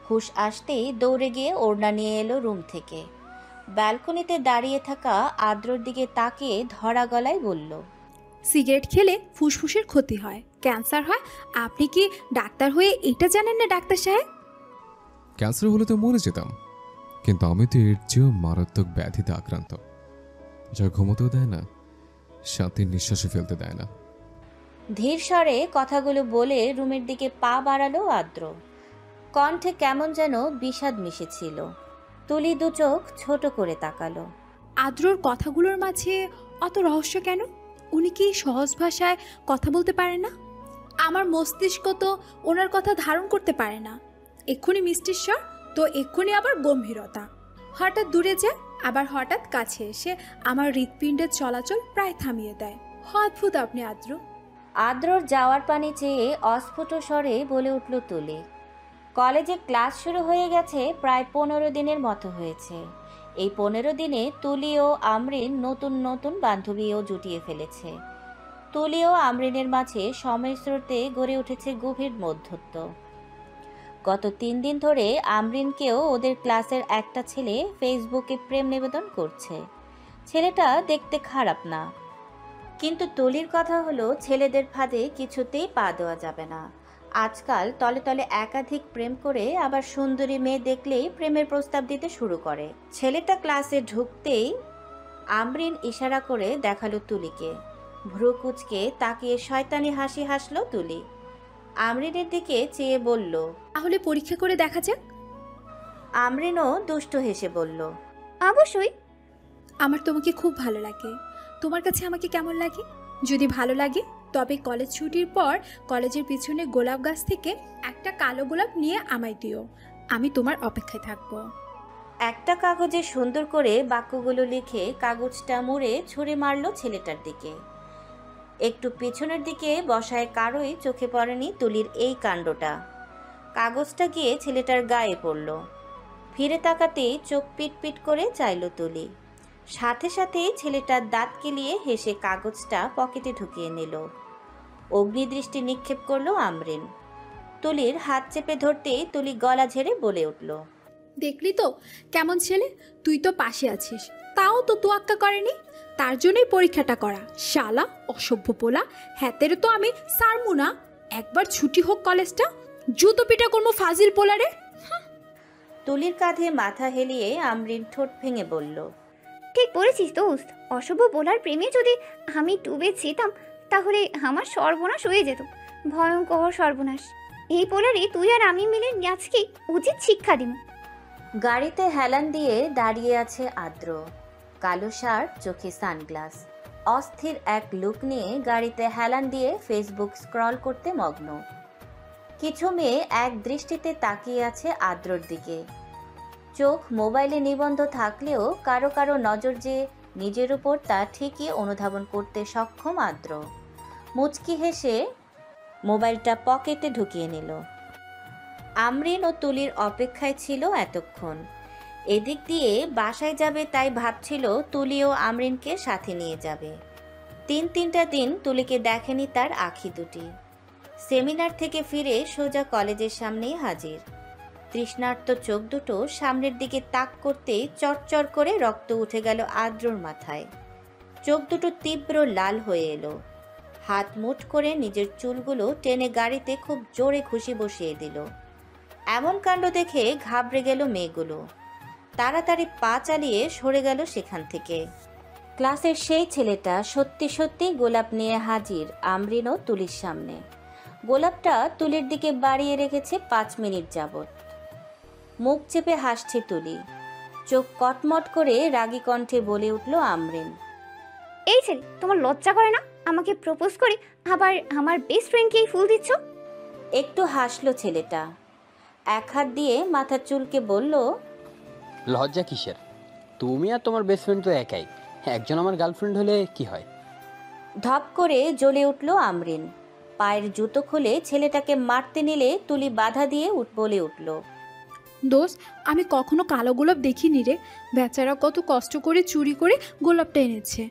হুঁশ আসতেই দৌড়ে গিয়ে ওড়না নিয়ে এলো রুম থেকে। ব্যালকনিতে দাঁড়িয়ে থাকা আদ্রর দিকে তাকিয়ে ধরা গলায় বলল, সিগারেট খেলে ফুসফুসের ক্ষতি হয়, ক্যান্সার হয়। আপনি কি ডাক্তার হয়ে এটা জানেন না ডাক্তার সাহেব? ক্যান্সার হলে তো মরে যেতাম, কিন্তু আমি তো এর চেয়েও মারাত্মক ব্যাধিতে আক্রান্ত, যা ঘুমোতেও দেয় না, শান্তির নিঃশ্বাসে ফেলতে দেয় না। ধীর স্বরে কথাগুলো বলে রুমের দিকে পা বাড়ালো আদ্র। কণ্ঠে কেমন যেন বিষাদ মিশেছিল। তুলি দু চোখ ছোট করে তাকালো। আদ্রর কথাগুলোর মাঝে অত রহস্য কেন? উনি কি সহজ ভাষায় কথা বলতে পারে না? আমার মস্তিষ্ক তো ওনার কথা ধারণ করতে পারে না। এক্ষুনি মিষ্টির স্বর, তো এক্ষুনি আবার গম্ভীরতা। হঠাৎ দূরে যায়, আবার হঠাৎ কাছে এসে আমার হৃৎপিণ্ডের চলাচল প্রায় থামিয়ে দেয়। অদ্ভুত আপনি আদ্র। আদ্রর যাওয়ার পানি চেয়ে অস্ফুট স্বরে বলে উঠল তুলি। কলেজে ক্লাস শুরু হয়ে গেছে প্রায় 15 দিনের মতো হয়েছে। এই 15 দিনে তুলি ও আমরিন নতুন নতুন বান্ধবীও জুটিয়ে ফেলেছে। তুলি ও আমরিনের মাঝে সময়ের স্রোতে গড়ে উঠেছে গভীর বন্ধুত্ব। গত 3 দিন ধরে আমরিনকেও ওদের ক্লাসের একটা ছেলে ফেসবুকে প্রেম নিবেদন করছে। ছেলেটা দেখতে খারাপ না, কিন্তু তুলির কথা হলো ছেলেদের ফাঁদে কিছুতেই পা দেওয়া যাবে না। আজকাল তলে তলে একাধিক প্রেম করে আবার সুন্দরী মেয়ে দেখলেই প্রেমের প্রস্তাব দিতে শুরু করে। ছেলেটা ক্লাসে ঢুকতেই আমরিন ইশারা করে দেখালো তুলিকে। ভ্রু কুঁচকে তাকিয়ে শয়তানি হাসি হাসলো তুলি। আমরিনের দিকে চেয়ে বলল, তাহলে পরীক্ষা করে দেখা যাক। আমরিনও দুষ্ট হেসে বলল, অবশ্যই। আমার তোমাকে খুব ভালো লাগে। তোমার কাছে আমাকে কেমন লাগে? যদি ভালো লাগে তবে কলেজ ছুটির পর কলেজের পিছনে গোলাপ গাছ থেকে একটা কালো গোলাপ নিয়ে আমায় দিও। আমি তোমার অপেক্ষায় থাকবো। একটা কাগজে সুন্দর করে বাক্যগুলো লিখে কাগজটা মুড়ে ছুঁড়ে মারলো ছেলেটার দিকে। একটু পেছনের দিকে বসায় কারোই চোখে পড়েনি তুলির এই কাণ্ডটা। কাগজটা গিয়ে ছেলেটার গায়ে পড়ল। ফিরে তাকাতেই চোখ পিটপিট করে চাইল তুলি। সাথে সাথে ছেলেটার দাঁত কেলিয়ে হেসে কাগজটা পকেটে ঢুকিয়ে নিল। অগ্নিদৃষ্টি নিক্ষেপ করলো আমরিন। তুলির হাত চেপে ধরতেই তুলি গলা ঝেড়ে বলে উঠল, দেখলি তো কেমন ছেলে? তুই তো পাশে আছিস, তাও তো তোয়াক্কা করেনি। তার জন্যই পরীক্ষাটা করা। শালা অসভ্য পোলা, হ্যাতের তো আমি সারমু না। একবার ছুটি হোক কলেজটা, জুতো পিটা করবো ফাজিল পোলারে। তুলির কাঁধে মাথা হেলিয়ে আমরিন ঠোঁট ভেঙে বলল, ঠিক বলেছিস দোস্ত। অশুভ বোলার প্রেমে যদি আমি ডুবে যেতাম তাহলে আমার সর্বনাশ হয়ে যেত, ভয়ঙ্কর সর্বনাশ। এই পোলারে তুই আর আমি মিলে আজকে উচিত শিক্ষা দিব। গাড়িতে হেলান দিয়ে দাঁড়িয়ে আছে আদ্র। কালো শার্ট, চোখে সানগ্লাস, অস্থির এক লুক নিয়ে গাড়িতে হেলান দিয়ে ফেসবুক স্ক্রল করতে মগ্ন। কিছু মেয়ে এক দৃষ্টিতে তাকিয়ে আছে আদ্রর দিকে। চোখ মোবাইলে নিবন্ধ থাকলেও কারো কারো নজর যে নিজের উপর তা ঠিকই অনুধাবন করতে সক্ষম আদ্র। মুচকি হেসে মোবাইলটা পকেটে ঢুকিয়ে নিল। আমরিন ও তুলির অপেক্ষায় ছিল এতক্ষণ। এদিক দিয়ে বাসায় যাবে তাই ভাবছিল তুলি ও আমরিনকে সাথে নিয়ে যাবে। 3টা দিন তুলিকে দেখেনি তার আঁখি দুটি। সেমিনার থেকে ফিরে সোজা কলেজের সামনেই হাজির। তৃষ্ণার্ত চোখ দুটো সামনের দিকে তাক করতেই চরচর করে রক্ত উঠে গেল আদ্রর মাথায়। চোখ দুটো তীব্র লাল হয়ে এলো। হাত মুঠ করে নিজের চুলগুলো টেনে গাড়িতে খুব জোরে ঘুষি বসিয়ে দিল। এমন কাণ্ড দেখে ঘাবড়ে গেল মেয়েগুলো। তাড়াতাড়ি পা চালিয়ে সরে গেল সেখান থেকে। ক্লাসের সেই ছেলেটা সত্যি সত্যি গোলাপ নিয়ে হাজির আমরিন ও তুলির সামনে। গোলাপটা তুলির দিকে বাড়িয়ে রেখেছে 5 মিনিট যাবৎ। মুখ চেপে হাসছে তুলি। চোখ কটমট করে রাগী কণ্ঠে বলে উঠল আমরিন, এই ছেলে, তোমার লজ্জা করে না আমাকে প্রপোজ করে আবার আমার বেস্ট ফ্রেন্ডকেই ফুল দিচ্ছ? একটু হাসলো ছেলেটা। এক হাত দিয়ে মাথার চুলকে বলল, লজ্জা কিসের? তুমি আর তোমার বেস্ট ফ্রেন্ড তো একাই। একজন আমার গার্লফ্রেন্ড হলে কি হয়? ধপ করে জ্বলে উঠল আমরিন। পায়ের জুতো খুলে ছেলেটাকে মারতে নিলে তুলি বাধা দিয়ে বলে উঠল, দোষ, আমি কখনো কালো গোলাপ দেখিনি রে। বেচারা কত কষ্ট করে চুরি করে গোলাপটা এনেছে।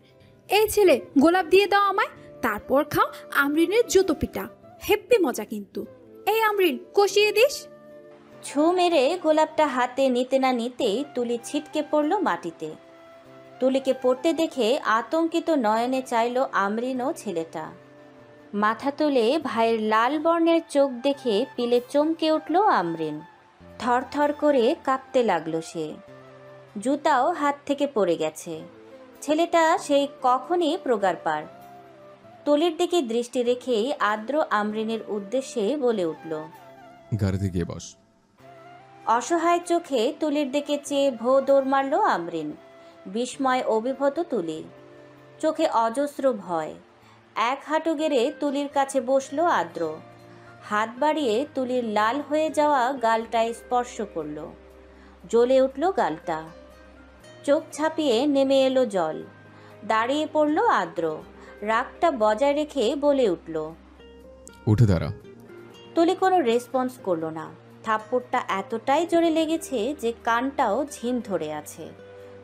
এই ছেলে, গোলাপ দিয়ে দাও আমায়, তারপর খাও আমরিনের জুতো পিটা। হেব্বি মজা কিন্তু। এই আমরিন, কষিয়ে দিস। ছু মেরে গোলাপটা হাতে নিতে না নিতেই তুলি ছিটকে পড়ল মাটিতে। তুলিকে পড়তে দেখে আতঙ্কিত নয়নে চাইল আমরিন ও ছেলেটা। মাথা তুলে ভাইয়ের লাল বর্ণের চোখ দেখে পিলে চমকে উঠল আমরিন। থরথর করে কাঁপতে লাগলো সে। জুতাও হাত থেকে পড়ে গেছে। ছেলেটা সেই কখনই প্রগার পার। তুলির দিকে দৃষ্টি রেখেই আদ্র আমরিনের উদ্দেশ্যে বলে উঠল, গাড়িতে গিয়ে বস। অসহায় চোখে তুলির দিকে চেয়ে ভো দৌড় মারল আমরিন। বিস্ময় অভিভূত তুলি, চোখে অজস্র ভয়। এক হাঁটু গেড়ে তুলির কাছে বসলো আদ্র। হাত বাড়িয়ে তুলির লাল হয়ে যাওয়া গালটায় স্পর্শ করল। জ্বলে উঠল গালটা। চোখ ছাপিয়ে নেমে এলো জল। দাঁড়িয়ে পড়ল আদ্র। রাগটা বজায় রেখে বলে উঠল, উঠে দাঁড়া। তুলি কোনো রেসপন্স করলো না। থাপ্পড়টা এতটাই জোরে লেগেছে যে কানটাও ঝিম ধরে আছে।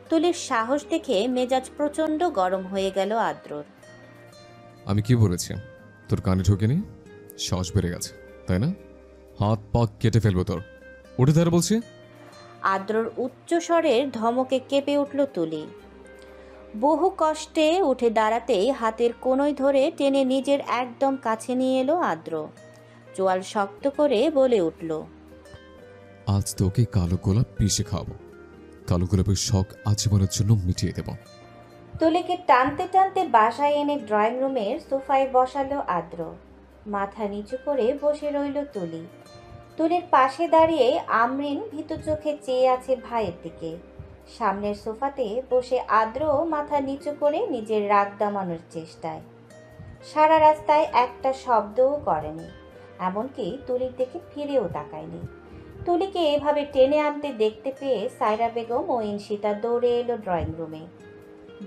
তুলির সাহস দেখে মেজাজ প্রচণ্ড গরম হয়ে গেল আদ্রর। আমি কি বলেছি? তোর কানে ঢোকেনি? শ্বাস বেড়ে গেছে তাই না? হাত পা কেটে ফেলবো তোর। উঠে দাঁড়া বলছি। আদ্রর উচ্চ স্বরের ধমকে কেঁপে উঠল তুলি। বহু কষ্টে উঠে দাঁড়াতেই হাতের কোনোই ধরে টেনে নিজের একদম কাছে নিয়ে এলো আদ্র। চোয়াল শক্ত করে বলে উঠল, আজ তোকে কালো গোলাপ পিষে খাওয়াবো। কালো গোলাপের শখ আজীবনের জন্য মিটিয়ে দেব। তুলিকে টানতে টানতে বাসায় এনে ড্রয়িং রুমের সোফায় বসালো আদ্র। মাথা নিচু করে বসে রইল তুলি। তুলির পাশে দাঁড়িয়ে আমরিন ভীতু চোখে চেয়ে আছে ভাইয়ের দিকে। সামনের সোফাতে বসে আদ্র মাথা নিচু করে নিজের রাগ দমানোর চেষ্টায়। সারা রাস্তায় একটা শব্দও করেনি, এমনকি তুলির দিকে ফিরেও তাকায়নি। তুলিকে এভাবে টেনে আনতে দেখতে পেয়ে সায়রা বেগম ও ইনশিতা দৌড়ে এলো ড্রয়িং রুমে।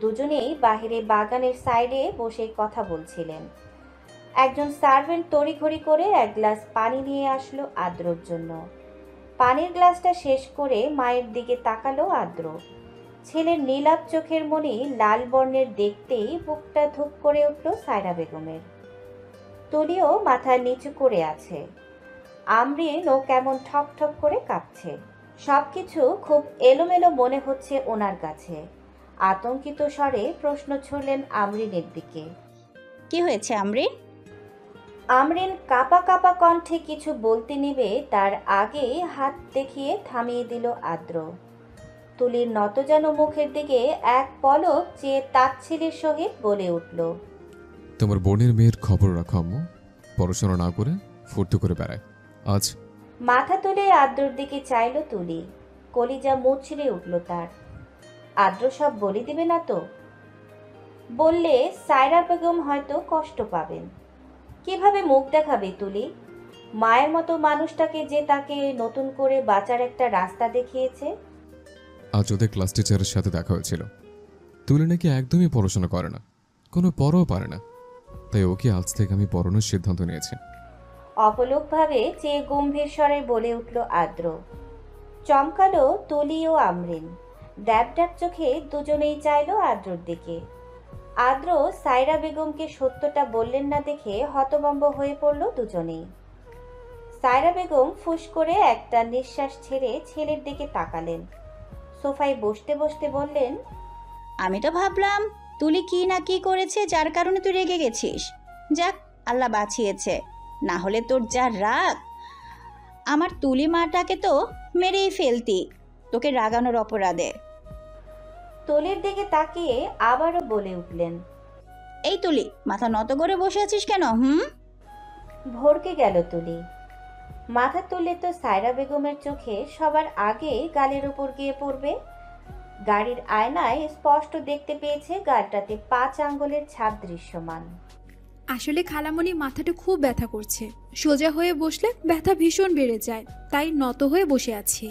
দুজনেই বাহিরে বাগানের সাইডে বসে কথা বলছিলেন। একজন সার্ভেন্ট তড়িঘড়ি করে এক গ্লাস পানি নিয়ে আসলো আদ্রর জন্য। পানির গ্লাসটা শেষ করে মায়ের দিকে তাকালো আদ্র। ছেলের নীলাভ চোখের মনি লাল বর্ণের দেখতেই বুকটা ধুপ করে উঠল সায়রা বেগমের। তুলিও মাথা নিচু করে আছে। আমরিন ও কেমন ঠক ঠক করে কাঁপছে। সবকিছু খুব এলোমেলো মনে হচ্ছে ওনার কাছে। আতঙ্কিত স্বরে প্রশ্ন ছুড়লেন আমরিনের দিকে, কি হয়েছে আমরিন? আমরিন কাঁপা কাঁপা কণ্ঠে কিছু বলতে নিবে তার আগে হাত দেখিয়ে থামিয়ে দিল আদ্র। তুলির নতজানু মুখের দিকে এক পলক চেয়ে তাচ্ছিলের সহিত বলে উঠল, তোমার বোনের মেয়ের খবর রাখো আম্মু। পড়াশোনা না করে ফুর্তি করে বেড়ায় আজ। মাথা তুলে আদ্রর দিকে চাইল তুলি। কলিজা মুচড়ে উঠল তার। আদ্র সব বলে দিবে না তো? বললে সায়রা বেগম হয়তো কষ্ট পাবেন। কিভাবে মুখ দেখাবে তুলি? মায়ের মতো মানুষটাকে যে তাকে নতুন করে বাঁচার একটা রাস্তা দেখিয়েছে। আজ ওদের ক্লাস টিচারের সাথে দেখা হয়েছিল। তুলি নাকি একদমই পড়াশোনা করে না, কোনো পড়াও পারে না। তাই ওকে আজ থেকে আমি পড়ানোর সিদ্ধান্ত নিয়েছি। অপলকভাবে চেয়ে গম্ভীর স্বরে বলে উঠল আদ্র। চমকালো তুলি ও আমরিন। ড্যাব ড্যাব চোখে দুজনেই চাইল আদ্রর দিকে। আদ্র সায়রা বেগমকে সত্যটা বললেন না দেখে হতভম্ব হয়ে পড়ল দুজনেই। সায়রা বেগম ফুস করে একটা নিঃশ্বাস ছেড়ে ছেলের দিকে তাকালেন। সোফায় বসতে বসতে বললেন, আমি তো ভাবলাম তুলি কি না কি করেছে যার কারণে তুই রেগে গেছিস। যাক, আল্লাহ বাঁচিয়েছে, না হলে তোর যা রাগ, আমার তুলি মাটাকে তো মেরেই ফেলতি তোকে রাগানোর অপরাধে। তুলির দিকে তাকিয়ে আবারও বলে উঠলেন, এই তুলি, মাথা নত করে বসে আছিস কেন? ভরকে গেল তুলি। মাথা তুলে তো সায়রা বেগমের চোখে সবার আগে গালের উপর গিয়ে পড়বে। গাড়ির আয়নায় স্পষ্ট দেখতে পেয়েছে গালটাতে 5 আঙ্গুলের ছাপ দৃশ্যমান। আসলে খালামণি মাথাটা খুব ব্যথা করছে। সোজা হয়ে বসলে ব্যথা ভীষণ বেড়ে যায়, তাই নত হয়ে বসে আছি।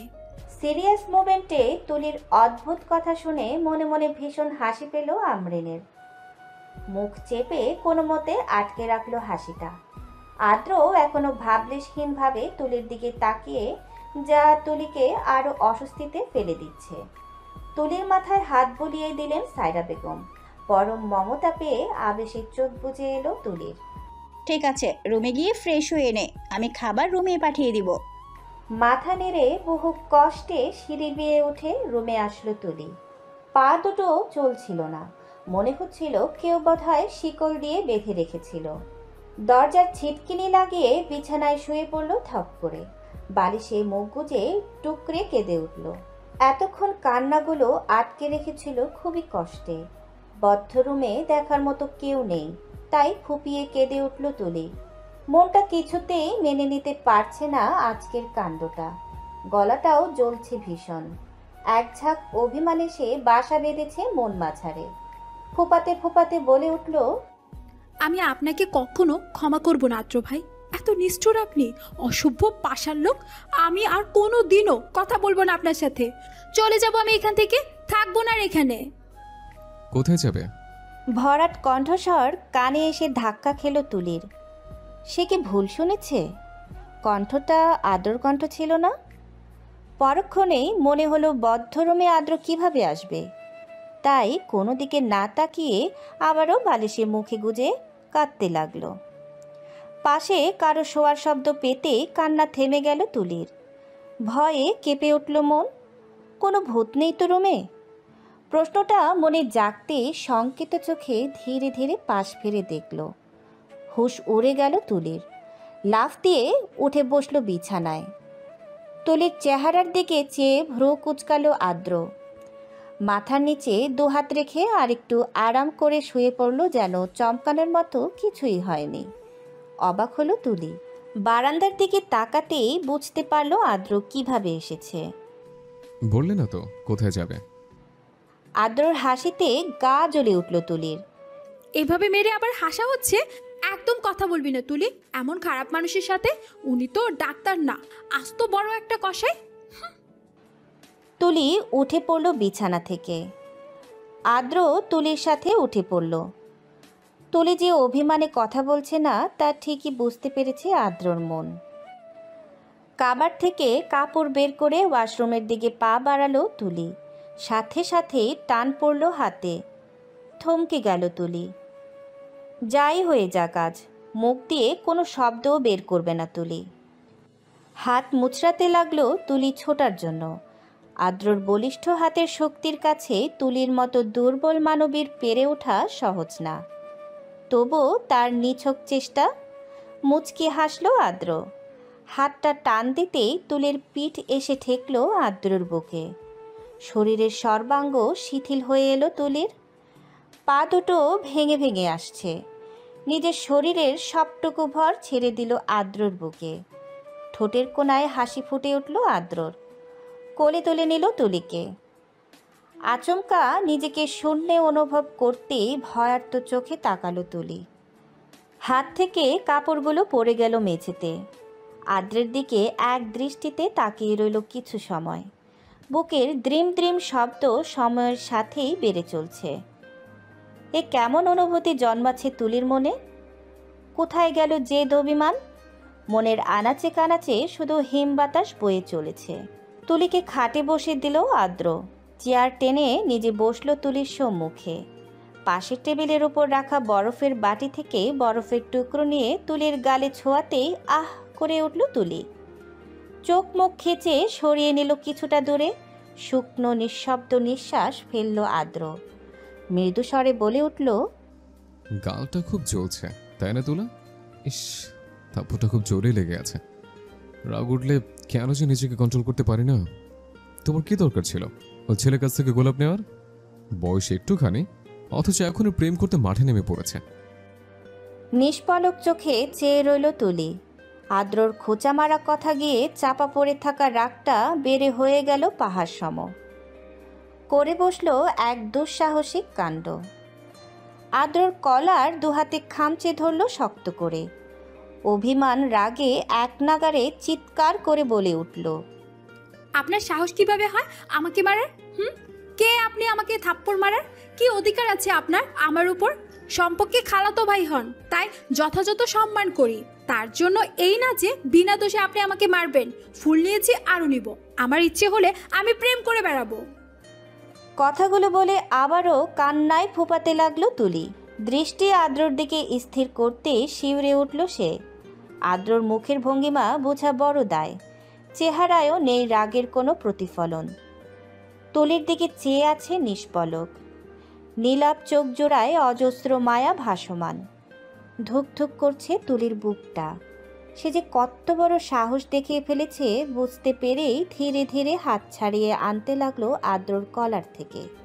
সিরিয়াস মোমেন্টে তুলির অদ্ভুত কথা শুনে মনে মনে ভীষণ হাসি পেল আমরিনের। মুখ চেপে কোনো মতে আটকে রাখলো হাসিটা। আদ্র এখনো ভাবলেশহীনভাবে তুলির দিকে তাকিয়ে, যা তুলিকে আরো অস্বস্তিতে ফেলে দিচ্ছে। তুলির মাথায় হাত বুলিয়ে দিলেন সায়রা বেগম। পরম মমতা পেয়ে আবেশে চোখ বুজে এলো তুলির। ঠিক আছে, রুমে গিয়ে ফ্রেশ হয়ে নে, আমি খাবার রুমে পাঠিয়ে দিব। মাথা নেড়ে বহু কষ্টে সিঁড়ি বেয়ে উঠে রুমে আসলো তুলি। পা দুটো চলছিল না, মনে হচ্ছিল কেউ বোধহয় শিকল দিয়ে বেঁধে রেখেছিল। দরজার ছিটকিনি লাগিয়ে বিছানায় শুয়ে পড়ল থপ করে। বালিশে মুখ গুজে টুকরে কেঁদে উঠল। এতক্ষণ কান্নাগুলো আটকে রেখেছিল খুবই কষ্টে। বদ্ধ রুমে দেখার মতো কেউ নেই, তাই ফুপিয়ে কেঁদে উঠল তুলি। মনটা কিছুতেই মেনে নিতে পারছে না আজকের কাণ্ডটা। গলাটাও জ্বলছে ভীষণ। এক ঝাঁক অভিমান এসে বাসা বেঁধেছে মন মাঝারে। ফোপাতে ফোপাতে বলে উঠল, আমি আপনাকে কখনো ক্ষমা করব না আদ্র ভাই। এত নিষ্ঠুর আপনি, অসভ্য পাষাণ লোক। আমি আর কোনো দিনও কথা বলবো না আপনার সাথে। চলে যাব আমি এখান থেকে, থাকবো না আর এখানে। কোথায় যাবে? ভরাট কণ্ঠস্বর কানে এসে ধাক্কা খেল তুলির। সে কি ভুল শুনেছে? কণ্ঠটা আদ্রর কণ্ঠ ছিল না। পরক্ষণেই মনে হলো বদ্ধ রুমে আদ্র কিভাবে আসবে। তাই কোনো দিকে না তাকিয়ে আবারও বালিশে মুখে গুজে কাঁদতে লাগলো। পাশে কারো শোয়ার শব্দ পেতে কান্না থেমে গেল তুলির। ভয়ে কেঁপে উঠল মন। কোনো ভূত নেই তো রুমে? প্রশ্নটা মনে জাগতে শঙ্কিত চোখে ধীরে ধীরে পাশ ফিরে দেখল। হুঁশ উড়ে গেল তুলির। লাফ দিয়ে উঠে বসল বিছানায়। তুলির চেহারার দিকে চেয়ে ভ্রু কুঁচকালো আদ্র। মাথার নিচে দুহাত রেখে আরেকটু আরাম করে শুয়ে পড়ল, যেন চমকানোর মতো কিছুই হয়নি। অবাক হলো তুলি। বারান্দার দিকে তাকাতেই বুঝতে পারল আদ্র কিভাবে এসেছে। বললে না তো কোথায় যাবে? আদ্রর হাসিতে গা জ্বলে উঠল তুলির। এভাবে মেরে আবার হাসা হচ্ছে? একদম কথা বলবি না তুলি এমন খারাপ মানুষের সাথে। উনি তো ডাক্তার না, আস্ত বড় একটা কষাই। তুলি উঠে পড়ল বিছানা থেকে। আদ্র তুলির সাথে উঠে পড়ল। তুলি যে অভিমানে কথা বলছে না তা ঠিকই বুঝতে পেরেছে আদ্রর মন। কাবার থেকে কাপড় বের করে ওয়াশরুমের দিকে পা বাড়ালো তুলি। সাথে সাথেই টান পড়ল হাতে। থমকে গেল তুলি। যাই হয়ে যাক, আজ মুখ দিয়ে কোনো শব্দও বের করবে না তুলি। হাত মুচড়াতে লাগলো তুলি ছোটার জন্য। আদ্রর বলিষ্ঠ হাতের শক্তির কাছে তুলির মতো দুর্বল মানবীর পেরে ওঠা সহজ না। তবুও তার নিছক চেষ্টা। মুচকি হাসলো আদ্র। হাতটা টান দিতেই তুলির পিঠ এসে ঠেকলো আদ্রর বুকে। শরীরের সর্বাঙ্গ শিথিল হয়ে এলো তুলির। পা দুটো ভেঙে ভেঙে আসছে। নিজের শরীরের সবটুকু ভর ছেড়ে দিল আদ্রর বুকে। ঠোঁটের কোণায় হাসি ফুটে উঠল আদ্রর। কোলে তুলে নিল তুলিকে। আচমকা নিজেকে শূন্যে অনুভব করতেই ভয়ার্ত চোখে তাকালো তুলি। হাত থেকে কাপড়গুলো পড়ে গেল মেঝেতে। আদ্রের দিকে এক দৃষ্টিতে তাকিয়ে রইল কিছু সময়। বুকের দ্রিম দ্রিম শব্দ সময়ের সাথেই বেড়ে চলছে। এ কেমন অনুভূতি জন্মাচ্ছে তুলির মনে? কোথায় গেল জেদ অভিমান? মনের আনাচে কানাচে শুধু হিম বাতাস বয়ে চলেছে। তুলিকে খাটে বসে দিল আদ্র। চেয়ার টেনে নিজে বসল তুলির সম্মুখে। পাশের টেবিলের উপর রাখা বরফের বাটি থেকে বরফের টুকরো নিয়ে তুলির গালে ছোঁয়াতেই আহ করে উঠল তুলি। চোখ মুখ খেচে সরিয়ে নিল কিছুটা দূরে। শুকনো নিঃশব্দ নিঃশ্বাস ফেলল আদ্র। মৃদু স্বরে বলে উঠল, গালটা খুব জ্বলছে তাই না তুলা? ইস, থাপ্পড়টা খুব জোরে লেগে আছে। রাগ উঠলে কেন যে নিজেকে কন্ট্রোল করতে পারি না। তোমার কি দরকার ছিল ও ছেলের কাছ থেকে গোলাপ নেওয়ার? বয়স একটুখানি, অথচ এখনো প্রেম করতে মাঠে নেমে পড়েছে। নিষ্পলক চোখে চেয়ে রইল তুলি। আদ্রর খোঁচা মারা কথা গিয়ে চাপা পড়ে থাকা রাগটা বেড়ে হয়ে গেল পাহাড় সম। করে বসল এক দুঃসাহসিক কাণ্ড। আদ্রর কলার দুহাতে খামচে ধরল শক্ত করে। অভিমান রাগে এক নাগারে চিৎকার করে বলে উঠল, আপনার সাহস কিভাবে হয় আমাকে মারার? কে আপনি আমাকে থাপ্পড় মারার? কি অধিকার আছে আপনার আমার উপর? সম্পর্কে খালাতো ভাই হন, তাই যথাযথ সম্মান করি। তার জন্য এই না যে বিনা দোষে আপনি আমাকে মারবেন। ফুল নিয়েছি, আরও নিব। আমার ইচ্ছে হলে আমি প্রেম করে বেড়াবো। কথাগুলো বলে আবারও কান্নায় ফোপাতে লাগলো তুলি। দৃষ্টি আদ্রর দিকে স্থির করতে শিউরে উঠল সে। আদ্রর মুখের ভঙ্গিমা বোঝা বড় দায়। চেহারায়ও নেই রাগের কোনো প্রতিফলন। তুলির দিকে চেয়ে আছে নিষ্পলক। নীলাভ চোখ জোড়ায় অজস্র মায়া ভাসমান। ধুকধুক করছে তুলির বুকটা। সে যে কত বড় সাহস দেখিয়ে ফেলেছে বুঝতে পেরেই ধীরে ধীরে হাত ছাড়িয়ে আনতে লাগলো আদ্রর কলার থেকে।